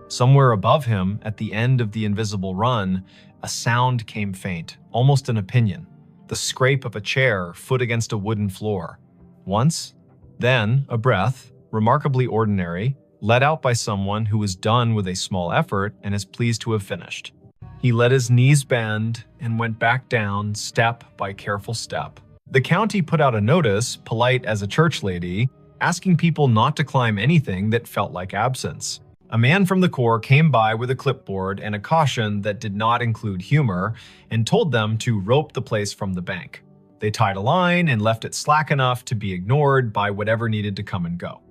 Somewhere above him, at the end of the invisible run, a sound came faint, almost an opinion. The scrape of a chair, foot against a wooden floor. Once, then a breath, remarkably ordinary, let out by someone who was done with a small effort and is pleased to have finished. He let his knees bend and went back down step by careful step. The county put out a notice, polite as a church lady, asking people not to climb anything that felt like absence. A man from the Corps came by with a clipboard and a caution that did not include humor and told them to rope the place from the bank. They tied a line and left it slack enough to be ignored by whatever needed to come and go.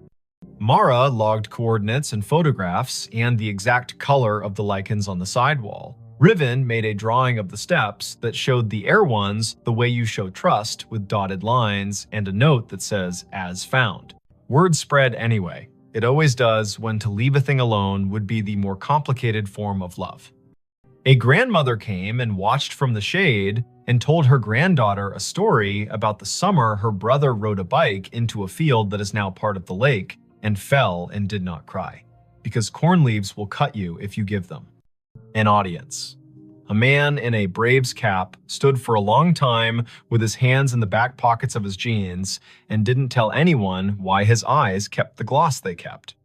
Mara logged coordinates and photographs and the exact color of the lichens on the sidewall. Riven made a drawing of the steps that showed the air ones the way you show trust, with dotted lines and a note that says, "As found." Word spread anyway. It always does when to leave a thing alone would be the more complicated form of love. A grandmother came and watched from the shade and told her granddaughter a story about the summer her brother rode a bike into a field that is now part of the lake and fell and did not cry, because corn leaves will cut you if you give them. An audience. A man in a Braves cap stood for a long time with his hands in the back pockets of his jeans and didn't tell anyone why his eyes kept the gloss they kept.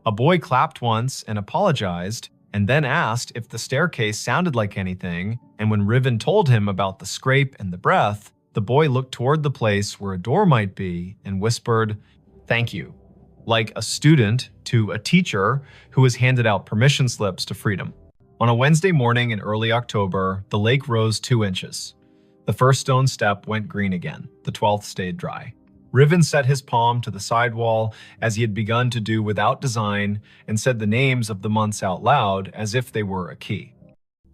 A boy clapped once and apologized, and then asked if the staircase sounded like anything, and when Riven told him about the scrape and the breath, the boy looked toward the place where a door might be and whispered, "Thank you," like a student to a teacher who has handed out permission slips to freedom. On a Wednesday morning in early October, the lake rose 2 inches. The first stone step went green again. The 12th stayed dry. Riven set his palm to the sidewall as he had begun to do without design and said the names of the months out loud as if they were a key.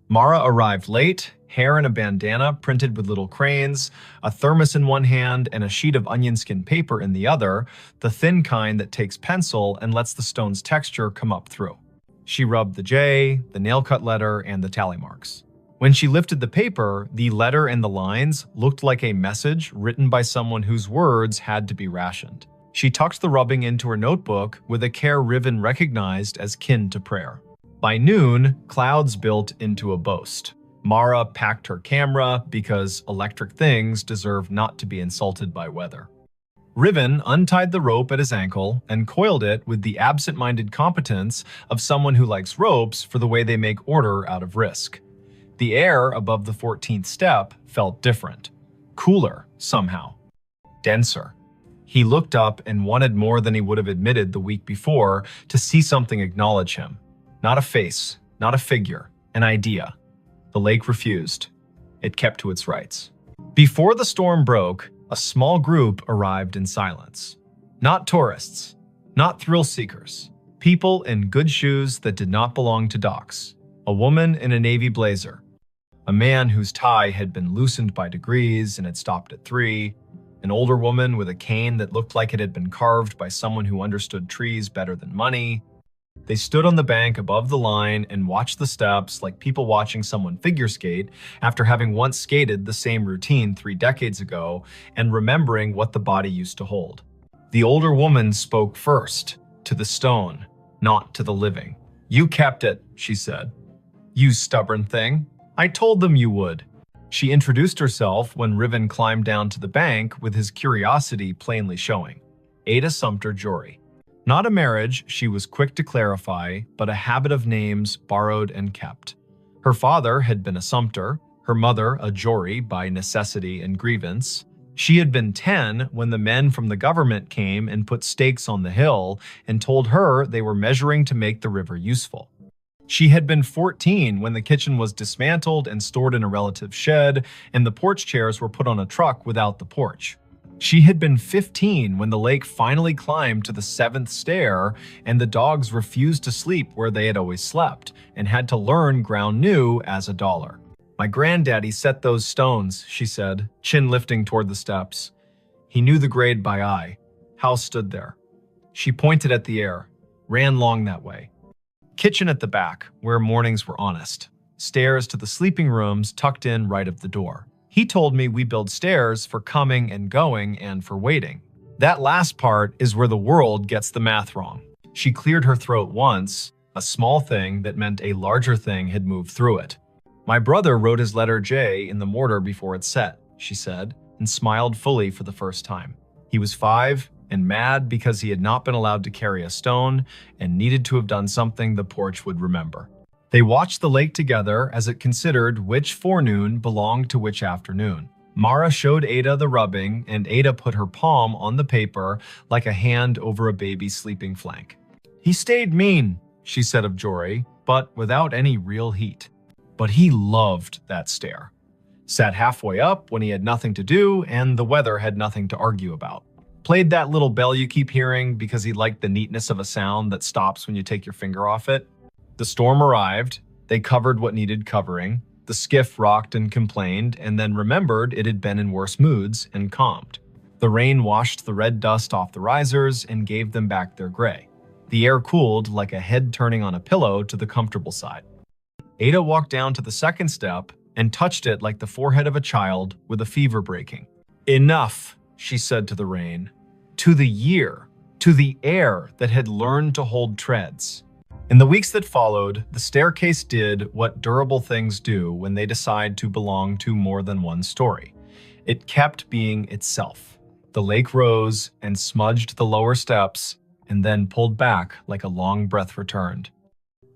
Mara arrived late, hair in a bandana printed with little cranes, a thermos in one hand and a sheet of onion skin paper in the other, the thin kind that takes pencil and lets the stone's texture come up through. She rubbed the J, the nail-cut letter, and the tally marks. When she lifted the paper, the letter and the lines looked like a message written by someone whose words had to be rationed. She tucked the rubbing into her notebook with a care Riven recognized as kin to prayer. By noon, clouds built into a boast. Mara packed her camera because electric things deserve not to be insulted by weather. Riven untied the rope at his ankle and coiled it with the absent-minded competence of someone who likes ropes for the way they make order out of risk. The air above the 14th step felt different. Cooler, somehow. Denser. He looked up and wanted more than he would have admitted the week before to see something acknowledge him. Not a face, not a figure, an idea. The lake refused. It kept to its rights. Before the storm broke, a small group arrived in silence. Not tourists, not thrill seekers. People in good shoes that did not belong to docks. A woman in a navy blazer. A man whose tie had been loosened by degrees and had stopped at 3. An older woman with a cane that looked like it had been carved by someone who understood trees better than money. They stood on the bank above the line and watched the steps like people watching someone figure skate after having once skated the same routine 3 decades ago and remembering what the body used to hold. The older woman spoke first, to the stone, not to the living. "You kept it," she said. "You stubborn thing. I told them you would." She introduced herself when Riven climbed down to the bank with his curiosity plainly showing. Ada Sumter Jory. Not a marriage, she was quick to clarify, but a habit of names borrowed and kept. Her father had been a Sumter, her mother a Jory by necessity and grievance. She had been 10 when the men from the government came and put stakes on the hill and told her they were measuring to make the river useful. She had been 14 when the kitchen was dismantled and stored in a relative's shed, and the porch chairs were put on a truck without the porch. She had been 15 when the lake finally climbed to the 7th stair and the dogs refused to sleep where they had always slept and had to learn ground new as a dollar. "My granddaddy set those stones," she said, chin lifting toward the steps. He knew the grade by eye. House stood there. She pointed at the air, ran long that way. Kitchen at the back, where mornings were honest. Stairs to the sleeping rooms tucked in right of the door. He told me we build stairs for coming and going and for waiting. That last part is where the world gets the math wrong. She cleared her throat once, a small thing that meant a larger thing had moved through it. "My brother wrote his letter J in the mortar before it set," she said, and smiled fully for the first time. He was 5 and mad because he had not been allowed to carry a stone and needed to have done something the porch would remember. They watched the lake together as it considered which forenoon belonged to which afternoon. Mara showed Ada the rubbing, and Ada put her palm on the paper like a hand over a baby's sleeping flank. "He stayed mean," she said of Jory, but without any real heat. But he loved that stair. Sat halfway up when he had nothing to do and the weather had nothing to argue about. Played that little bell you keep hearing because he liked the neatness of a sound that stops when you take your finger off it. The storm arrived, they covered what needed covering, the skiff rocked and complained, and then remembered it had been in worse moods and calmed. The rain washed the red dust off the risers and gave them back their gray. The air cooled like a head turning on a pillow to the comfortable side. Ada walked down to the second step and touched it like the forehead of a child with a fever breaking. "Enough," she said to the rain, to the year, to the air that had learned to hold treads. In the weeks that followed, the staircase did what durable things do when they decide to belong to more than one story. It kept being itself. The lake rose and smudged the lower steps and then pulled back like a long breath returned.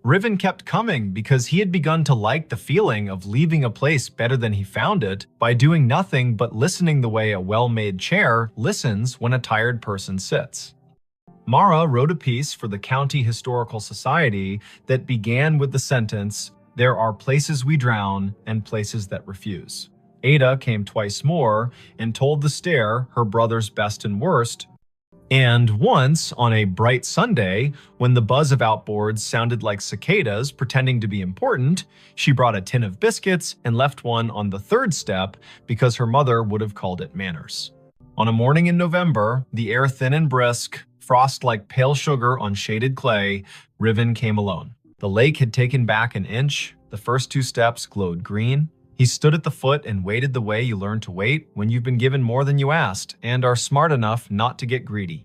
Riven kept coming because he had begun to like the feeling of leaving a place better than he found it by doing nothing but listening the way a well-made chair listens when a tired person sits. Mara wrote a piece for the County Historical Society that began with the sentence, "There are places we drown and places that refuse." Ada came twice more and told the stair her brother's best and worst. And once, on a bright Sunday, when the buzz of outboards sounded like cicadas pretending to be important, she brought a tin of biscuits and left one on the 3rd step because her mother would have called it manners. On a morning in November, the air thin and brisk, frost like pale sugar on shaded clay, Riven came alone. The lake had taken back an inch, the first 2 steps glowed green. He stood at the foot and waited the way you learn to wait when you've been given more than you asked and are smart enough not to get greedy.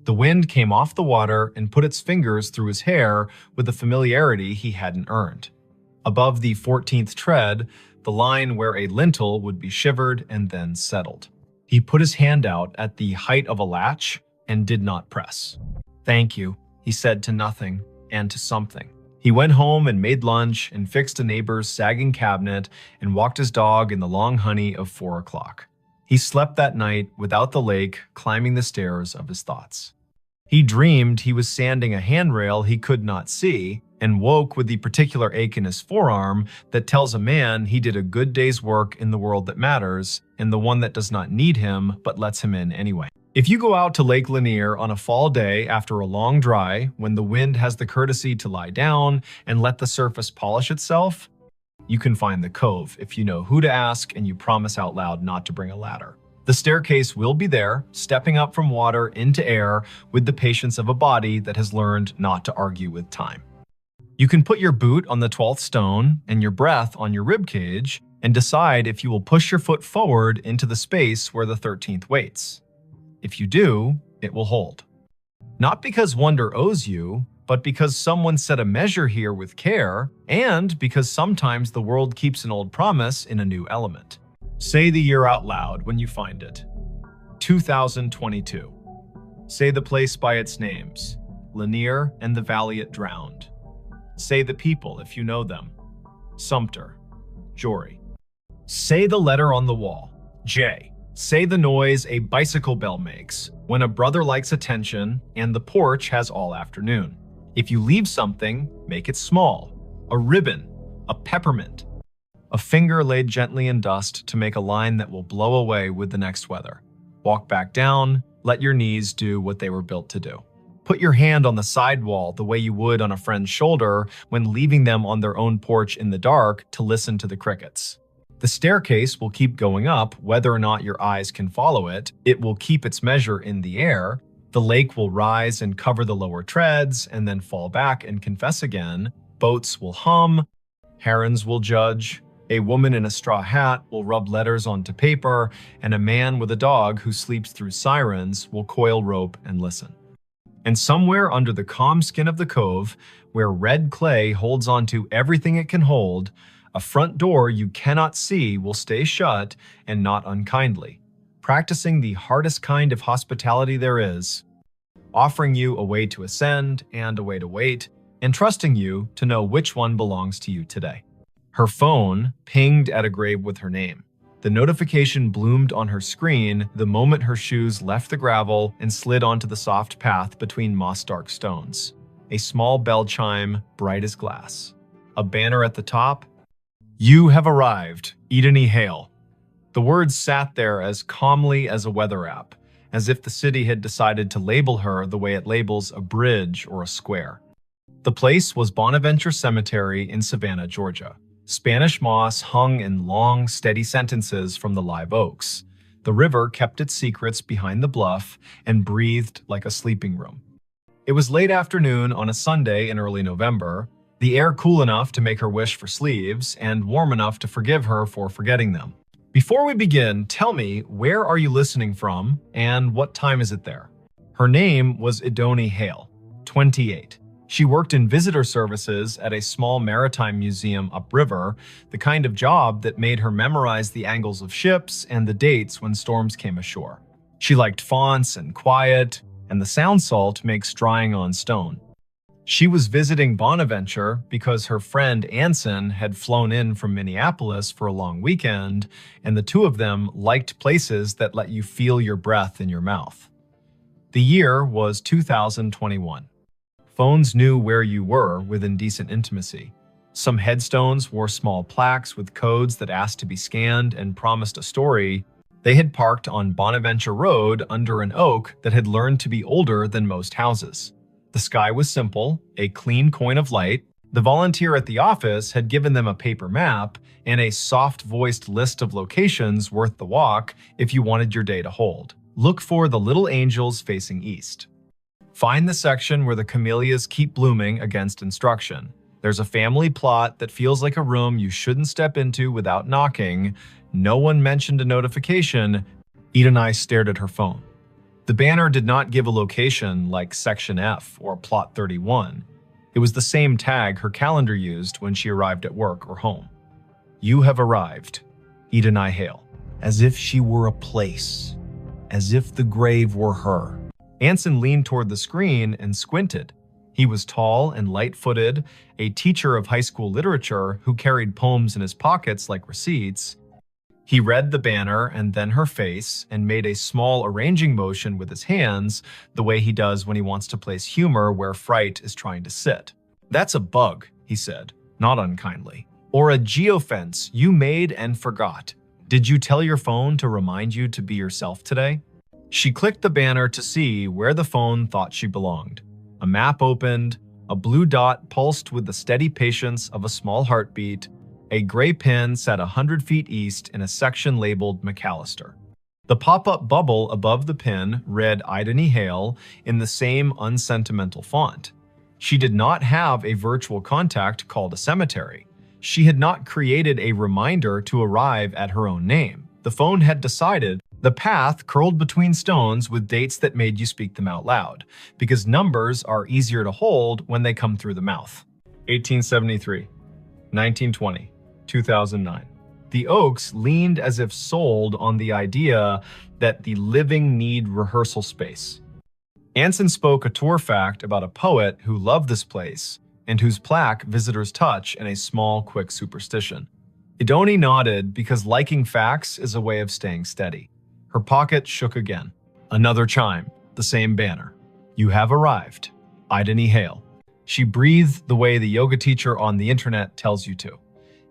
The wind came off the water and put its fingers through his hair with a familiarity he hadn't earned. Above the 14th tread, the line where a lintel would be shivered and then settled. He put his hand out at the height of a latch and did not press. "Thank you," he said to nothing and to something. He went home and made lunch and fixed a neighbor's sagging cabinet and walked his dog in the long honey of 4 o'clock. He slept that night without the lake climbing the stairs of his thoughts. He dreamed he was sanding a handrail he could not see and woke with the particular ache in his forearm that tells a man he did a good day's work in the world that matters and the one that does not need him but lets him in anyway. If you go out to Lake Lanier on a fall day after a long dry, when the wind has the courtesy to lie down and let the surface polish itself, you can find the cove if you know who to ask and you promise out loud not to bring a ladder. The staircase will be there, stepping up from water into air with the patience of a body that has learned not to argue with time. You can put your boot on the 12th stone and your breath on your rib cage and decide if you will push your foot forward into the space where the 13th waits. If you do, it will hold. Not because wonder owes you, but because someone set a measure here with care, and because sometimes the world keeps an old promise in a new element. Say the year out loud when you find it. 2022. Say the place by its names, Lanier and the valley it drowned. Say the people if you know them, Sumter, Jory. Say the letter on the wall, J. Say the noise a bicycle bell makes when a brother likes attention and the porch has all afternoon. If you leave something, make it small. A ribbon, a peppermint. A finger laid gently in dust to make a line that will blow away with the next weather. Walk back down, let your knees do what they were built to do. Put your hand on the sidewall the way you would on a friend's shoulder when leaving them on their own porch in the dark to listen to the crickets. The staircase will keep going up whether or not your eyes can follow it. It will keep its measure in the air. The lake will rise and cover the lower treads and then fall back and confess again. Boats will hum. Herons will judge. A woman in a straw hat will rub letters onto paper, and a man with a dog who sleeps through sirens will coil rope and listen. And somewhere under the calm skin of the cove, where red clay holds onto everything it can hold, a front door you cannot see will stay shut and not unkindly, practicing the hardest kind of hospitality there is, offering you a way to ascend and a way to wait, and trusting you to know which one belongs to you today. Her phone pinged at a grave with her name. The notification bloomed on her screen the moment her shoes left the gravel and slid onto the soft path between moss-dark stones. A small bell chime, bright as glass. A banner at the top. You have arrived, Edeni Hale. The words sat there as calmly as a weather app, as if the city had decided to label her the way it labels a bridge or a square. The place was Bonaventure Cemetery in Savannah, Georgia. Spanish moss hung in long, steady sentences from the live oaks. The river kept its secrets behind the bluff and breathed like a sleeping room. It was late afternoon on a Sunday in early November, the air cool enough to make her wish for sleeves and warm enough to forgive her for forgetting them. Before we begin, tell me, where are you listening from and what time is it there? Her name was Edeni Hale, 28. She worked in visitor services at a small maritime museum upriver, the kind of job that made her memorize the angles of ships and the dates when storms came ashore. She liked fonts and quiet, and the sound salt makes drying on stone. She was visiting Bonaventure because her friend Anson had flown in from Minneapolis for a long weekend, and the two of them liked places that let you feel your breath in your mouth. The year was 2021. Phones knew where you were within decent intimacy. Some headstones wore small plaques with codes that asked to be scanned and promised a story. They had parked on Bonaventure Road under an oak that had learned to be older than most houses. The sky was simple, a clean coin of light. The volunteer at the office had given them a paper map and a soft-voiced list of locations worth the walk if you wanted your day to hold. Look for the little angels facing east. Find the section where the camellias keep blooming against instruction. There's a family plot that feels like a room you shouldn't step into without knocking. No one mentioned a notification. Edeni stared at her phone. The banner did not give a location like Section F or Plot 31. It was the same tag her calendar used when she arrived at work or home. You have arrived, Edeni Hale. As if she were a place. As if the grave were her. Anson leaned toward the screen and squinted. He was tall and light-footed, a teacher of high school literature who carried poems in his pockets like receipts. He read the banner and then her face and made a small arranging motion with his hands, the way he does when he wants to place humor where fright is trying to sit. That's a bug, he said, not unkindly. Or a geofence you made and forgot. Did you tell your phone to remind you to be yourself today? She clicked the banner to see where the phone thought she belonged. A map opened, a blue dot pulsed with the steady patience of a small heartbeat. A gray pin sat 100 feet east in a section labeled McAllister. The pop-up bubble above the pin read Ideni Hale in the same unsentimental font. She did not have a virtual contact called a cemetery. She had not created a reminder to arrive at her own name. The phone had decided the path curled between stones with dates that made you speak them out loud, because numbers are easier to hold when they come through the mouth. 1873, 1920, 2009. The Oaks leaned as if sold on the idea that the living need rehearsal space. Anson spoke a tour fact about a poet who loved this place and whose plaque visitors touch in a small, quick superstition. Idoni nodded because liking facts is a way of staying steady. Her pocket shook again. Another chime, the same banner. You have arrived. Ideni Hale. She breathed the way the yoga teacher on the internet tells you to.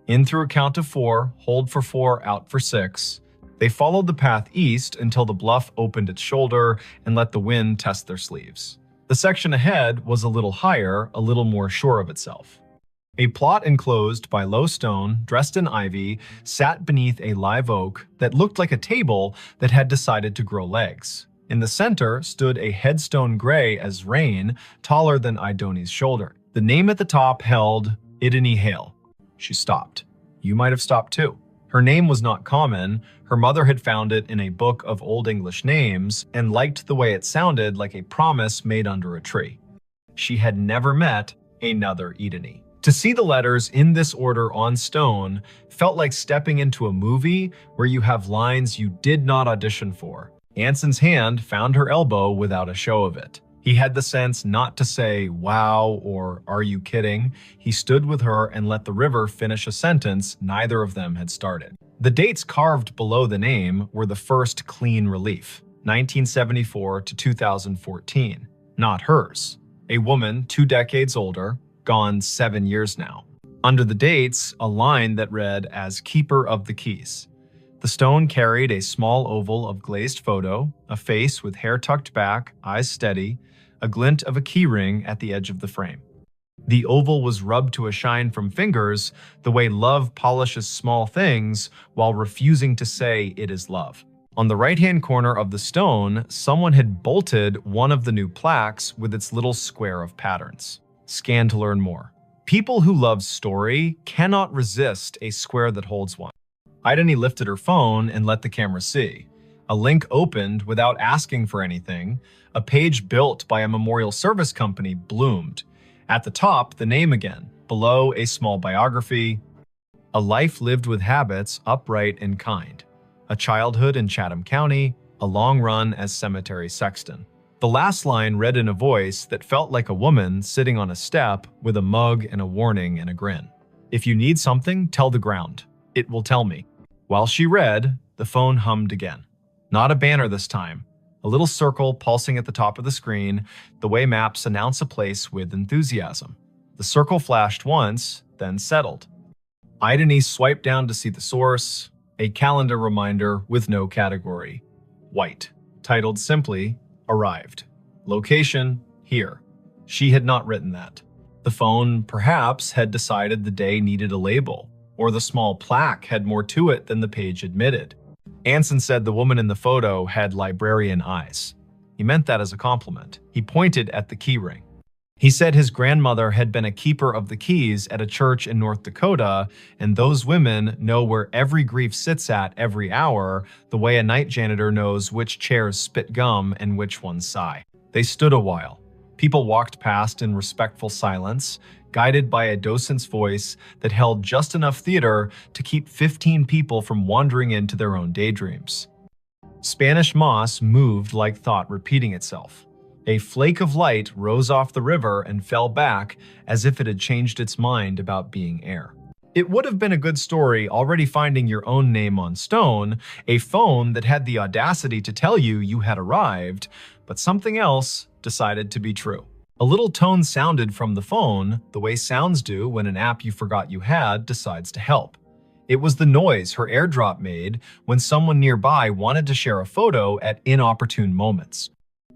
In through a count of 4, hold for 4, out for 6. They followed the path east until the bluff opened its shoulder and let the wind test their sleeves. The section ahead was a little higher, a little more sure of itself. A plot enclosed by low stone, dressed in ivy, sat beneath a live oak that looked like a table that had decided to grow legs. In the center stood a headstone gray as rain, taller than Idoni's shoulder. The name at the top held Ideni Hale. She stopped. You might have stopped too. Her name was not common. Her mother had found it in a book of Old English names and liked the way it sounded like a promise made under a tree. She had never met another Ideni. To see the letters in this order on stone felt like stepping into a movie where you have lines you did not audition for. Anson's hand found her elbow without a show of it. He had the sense not to say, wow, or are you kidding? He stood with her and let the river finish a sentence neither of them had started. The dates carved below the name were the first clean relief, 1974 to 2014, not hers. A woman 2 decades older, gone 7 years now. Under the dates, a line that read as Keeper of the Keys. The stone carried a small oval of glazed photo, a face with hair tucked back, eyes steady, a glint of a keyring at the edge of the frame. The oval was rubbed to a shine from fingers, the way love polishes small things while refusing to say it is love. On the right-hand corner of the stone, someone had bolted one of the new plaques with its little square of patterns. Scan to learn more. People who love story cannot resist a square that holds one. Ideni lifted her phone and let the camera see. A link opened without asking for anything. A page built by a memorial service company bloomed. At the top, the name again. Below, a small biography. A life lived with habits, upright and kind. A childhood in Chatham County. A long run as cemetery sexton. The last line read in a voice that felt like a woman sitting on a step with a mug and a warning and a grin. If you need something, tell the ground. It will tell me. While she read, the phone hummed again. Not a banner this time. A little circle pulsing at the top of the screen, the way maps announce a place with enthusiasm. The circle flashed once, then settled. Ideni swiped down to see the source, a calendar reminder with no category. White, titled simply, Arrived. Location, here. She had not written that. The phone, perhaps, had decided the day needed a label, or the small plaque had more to it than the page admitted. Anson said the woman in the photo had librarian eyes. He meant that as a compliment. He pointed at the keyring. He said his grandmother had been a keeper of the keys at a church in North Dakota, and those women know where every grief sits at every hour, the way a night janitor knows which chairs spit gum and which ones sigh. They stood a while. People walked past in respectful silence, guided by a docent's voice that held just enough theater to keep 15 people from wandering into their own daydreams. Spanish moss moved like thought repeating itself. A flake of light rose off the river and fell back as if it had changed its mind about being air. It would have been a good story already finding your own name on stone, a phone that had the audacity to tell you you had arrived, but something else decided to be true. A little tone sounded from the phone, the way sounds do when an app you forgot you had decides to help. It was the noise her AirDrop made when someone nearby wanted to share a photo at inopportune moments.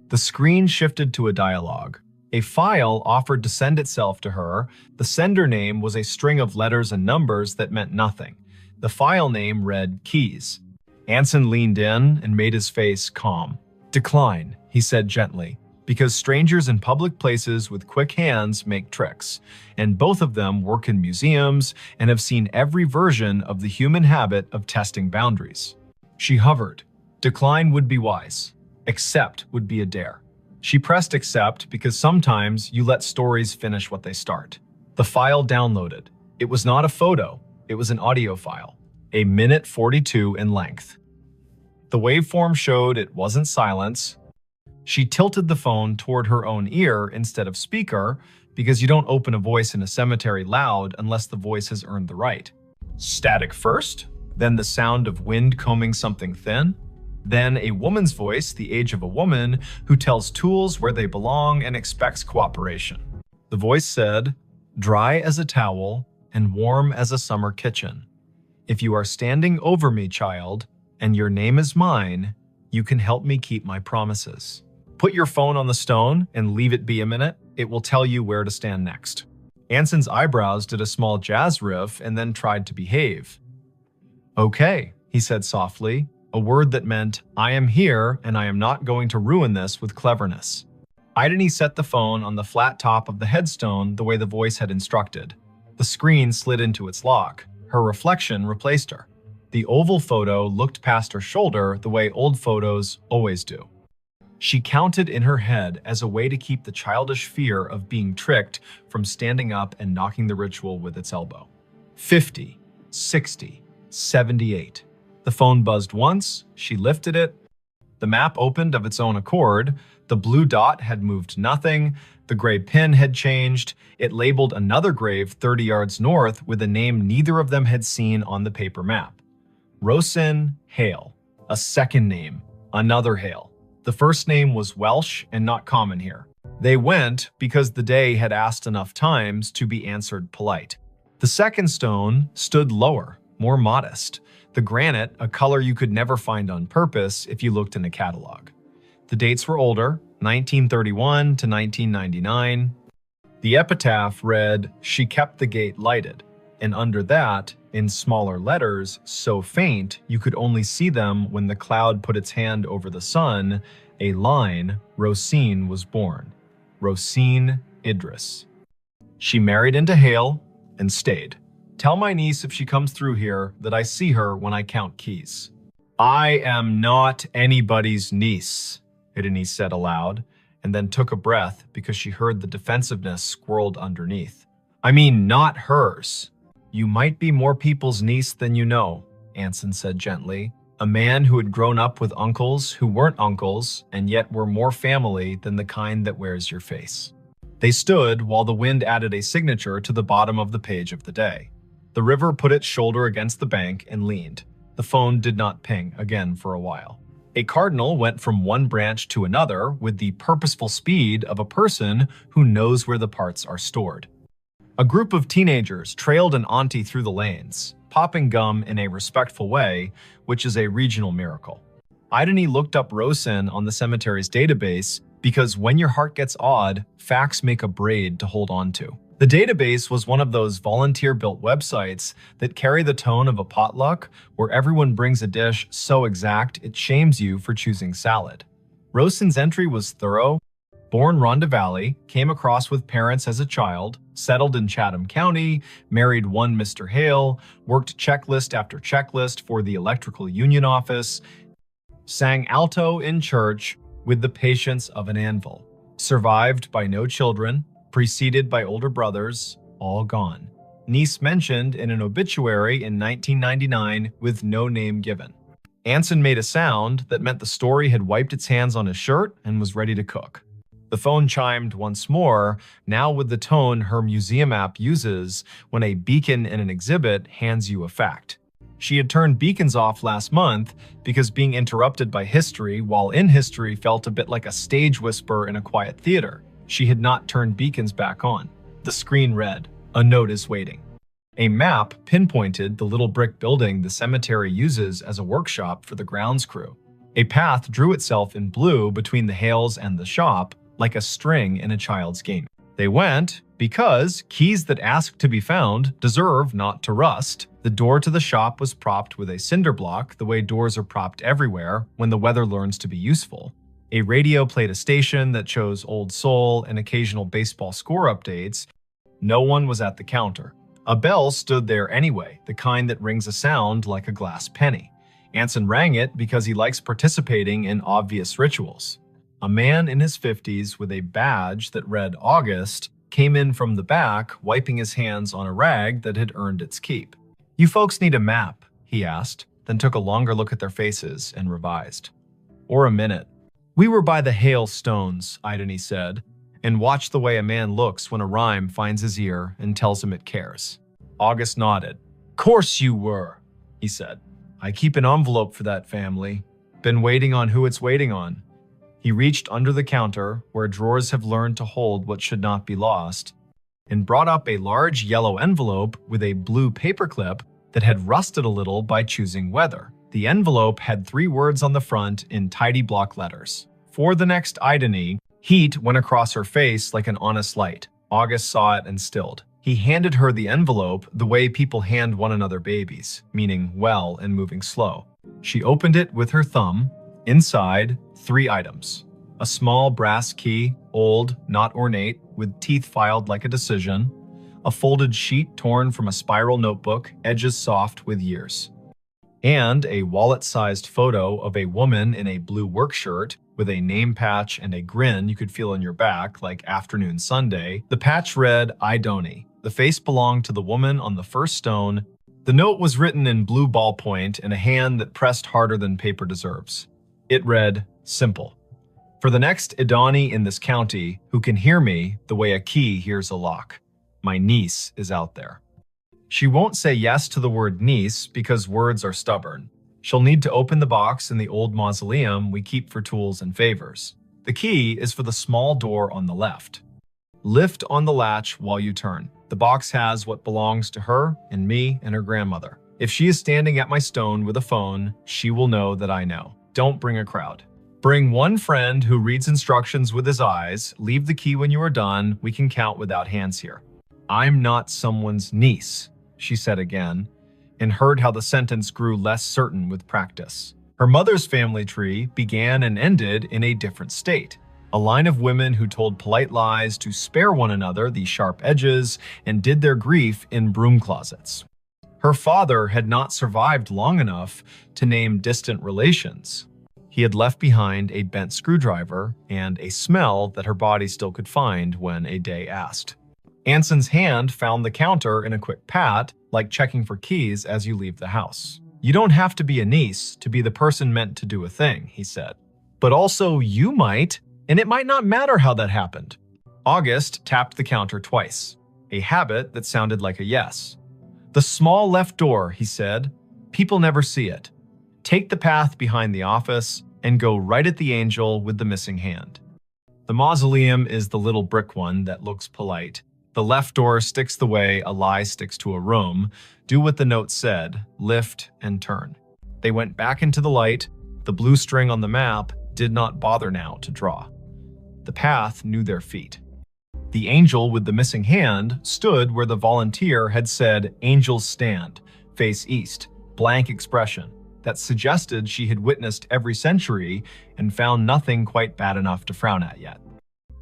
The screen shifted to a dialogue. A file offered to send itself to her. The sender name was a string of letters and numbers that meant nothing. The file name read Keys. Anson leaned in and made his face calm. "Decline," he said gently, "because strangers in public places with quick hands make tricks, and both of them work in museums and have seen every version of the human habit of testing boundaries." She hovered. Decline would be wise. Accept would be a dare. She pressed accept because sometimes you let stories finish what they start. The file downloaded. It was not a photo, it was an audio file, a minute 42 in length. The waveform showed it wasn't silence. She tilted the phone toward her own ear instead of speaker because you don't open a voice in a cemetery loud unless the voice has earned the right. Static first, then the sound of wind combing something thin, then a woman's voice, the age of a woman, who tells tools where they belong and expects cooperation. The voice said, "Dry as a towel and warm as a summer kitchen. If you are standing over me, child, and your name is mine, you can help me keep my promises. Put your phone on the stone and leave it be a minute. It will tell you where to stand next." Anson's eyebrows did a small jazz riff and then tried to behave. "Okay," he said softly, a word that meant, "I am here and I am not going to ruin this with cleverness." Ideni set the phone on the flat top of the headstone the way the voice had instructed. The screen slid into its lock. Her reflection replaced her. The oval photo looked past her shoulder the way old photos always do. She counted in her head as a way to keep the childish fear of being tricked from standing up and knocking the ritual with its elbow. 50, 60, 78. The phone buzzed once, she lifted it. The map opened of its own accord. The blue dot had moved nothing. The gray pin had changed. It labeled another grave 30 yards north with a name neither of them had seen on the paper map. Rosin Hale. A second name, another Hale. The first name was Welsh and not common here. They went because the day had asked enough times to be answered polite. The second stone stood lower, more modest. The granite, a color you could never find on purpose if you looked in a catalog. The dates were older, 1931 to 1999. The epitaph read, "She kept the gate lighted," and under that, in smaller letters, so faint you could only see them when the cloud put its hand over the sun, a line, Rosine was born. Rosine Idris. She married into Hale and stayed. Tell my niece if she comes through here that I see her when I count keys. I am not anybody's niece, Ideni said aloud, and then took a breath because she heard the defensiveness squirreled underneath. I mean, not hers. You might be more people's niece than you know, Anson said gently, a man who had grown up with uncles who weren't uncles and yet were more family than the kind that wears your face. They stood while the wind added a signature to the bottom of the page of the day. The river put its shoulder against the bank and leaned. The phone did not ping again for a while. A cardinal went from one branch to another with the purposeful speed of a person who knows where the parts are stored. A group of teenagers trailed an auntie through the lanes, popping gum in a respectful way, which is a regional miracle. Ideni looked up Rosin on the cemetery's database because when your heart gets odd, facts make a braid to hold on to. The database was one of those volunteer-built websites that carry the tone of a potluck where everyone brings a dish so exact it shames you for choosing salad. Rosin's entry was thorough. Born Rhonda Valley, came across with parents as a child, settled in Chatham County, married one Mr. Hale, worked checklist after checklist for the electrical union office, sang alto in church with the patience of an anvil, survived by no children, preceded by older brothers, all gone. Niece mentioned in an obituary in 1999 with no name given. Anson made a sound that meant the story had wiped its hands on his shirt and was ready to cook. The phone chimed once more, now with the tone her museum app uses when a beacon in an exhibit hands you a fact. She had turned beacons off last month because being interrupted by history while in history felt a bit like a stage whisper in a quiet theater. She had not turned beacons back on. The screen read, "A note is waiting." A map pinpointed the little brick building the cemetery uses as a workshop for the grounds crew. A path drew itself in blue between the Hales and the shop, like a string in a child's game. They went because keys that ask to be found deserve not to rust. The door to the shop was propped with a cinder block, the way doors are propped everywhere when the weather learns to be useful. A radio played a station that chose old soul and occasional baseball score updates. No one was at the counter. A bell stood there anyway, the kind that rings a sound like a glass penny. Anson rang it because he likes participating in obvious rituals. A man in his 50s with a badge that read August came in from the back, wiping his hands on a rag that had earned its keep. "You folks need a map?" he asked, then took a longer look at their faces and revised. "Or a minute." "We were by the hailstones," Idony said, and watched the way a man looks when a rhyme finds his ear and tells him it cares. August nodded. "Course you were," he said. "I keep an envelope for that family. Been waiting on who it's waiting on." He reached under the counter, where drawers have learned to hold what should not be lost, and brought up a large yellow envelope with a blue paperclip that had rusted a little by choosing weather. The envelope had 3 words on the front in tidy block letters. For the next Idony, heat went across her face like an honest light. August saw it and stilled. He handed her the envelope the way people hand one another babies, meaning well and moving slow. She opened it with her thumb. Inside, 3 items. A small brass key, old, not ornate, with teeth filed like a decision. A folded sheet torn from a spiral notebook, edges soft with years. And a wallet-sized photo of a woman in a blue work shirt with a name patch and a grin you could feel on your back like afternoon Sunday. The patch read, "Idony." The face belonged to the woman on the first stone. The note was written in blue ballpoint in a hand that pressed harder than paper deserves. It read, "Simple. For the next Idony in this county who can hear me the way a key hears a lock. My niece is out there." She won't say yes to the word niece because words are stubborn. She'll need to open the box in the old mausoleum we keep for tools and favors. The key is for the small door on the left. Lift on the latch while you turn. The box has what belongs to her and me and her grandmother. If she is standing at my stone with a phone, she will know that I know. Don't bring a crowd. Bring one friend who reads instructions with his eyes. Leave the key when you are done. We can count without hands here. "I'm not someone's niece," she said again, and heard how the sentence grew less certain with practice. Her mother's family tree began and ended in a different state. A line of women who told polite lies to spare one another the sharp edges and did their grief in broom closets. Her father had not survived long enough to name distant relations. He had left behind a bent screwdriver and a smell that her body still could find when a day asked. Anson's hand found the counter in a quick pat, like checking for keys as you leave the house. "You don't have to be a niece to be the person meant to do a thing," he said. "But also you might, and it might not matter how that happened." August tapped the counter twice, a habit that sounded like a yes. "The small left door," he said. "People never see it. Take the path behind the office and go right at the angel with the missing hand. The mausoleum is the little brick one that looks polite. The left door sticks the way a lie sticks to a room. Do what the note said, lift and turn." They went back into the light. The blue string on the map did not bother now to draw. The path knew their feet. The angel with the missing hand stood where the volunteer had said, "Angels stand, face east," blank expression that suggested she had witnessed every century and found nothing quite bad enough to frown at yet.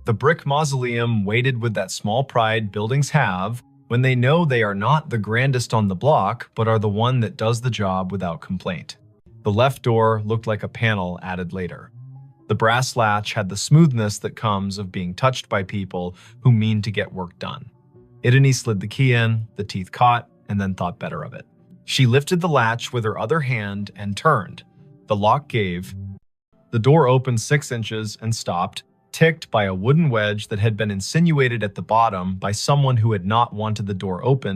The brick mausoleum waited with that small pride buildings have when they know they are not the grandest on the block, but are the one that does the job without complaint. The left door looked like a panel added later. The brass latch had the smoothness that comes of being touched by people who mean to get work done. Idony slid the key in, the teeth caught, and then thought better of it. She lifted the latch with her other hand and turned. The lock gave. The door opened 6 inches and stopped, ticked by a wooden wedge that had been insinuated at the bottom by someone who had not wanted the door open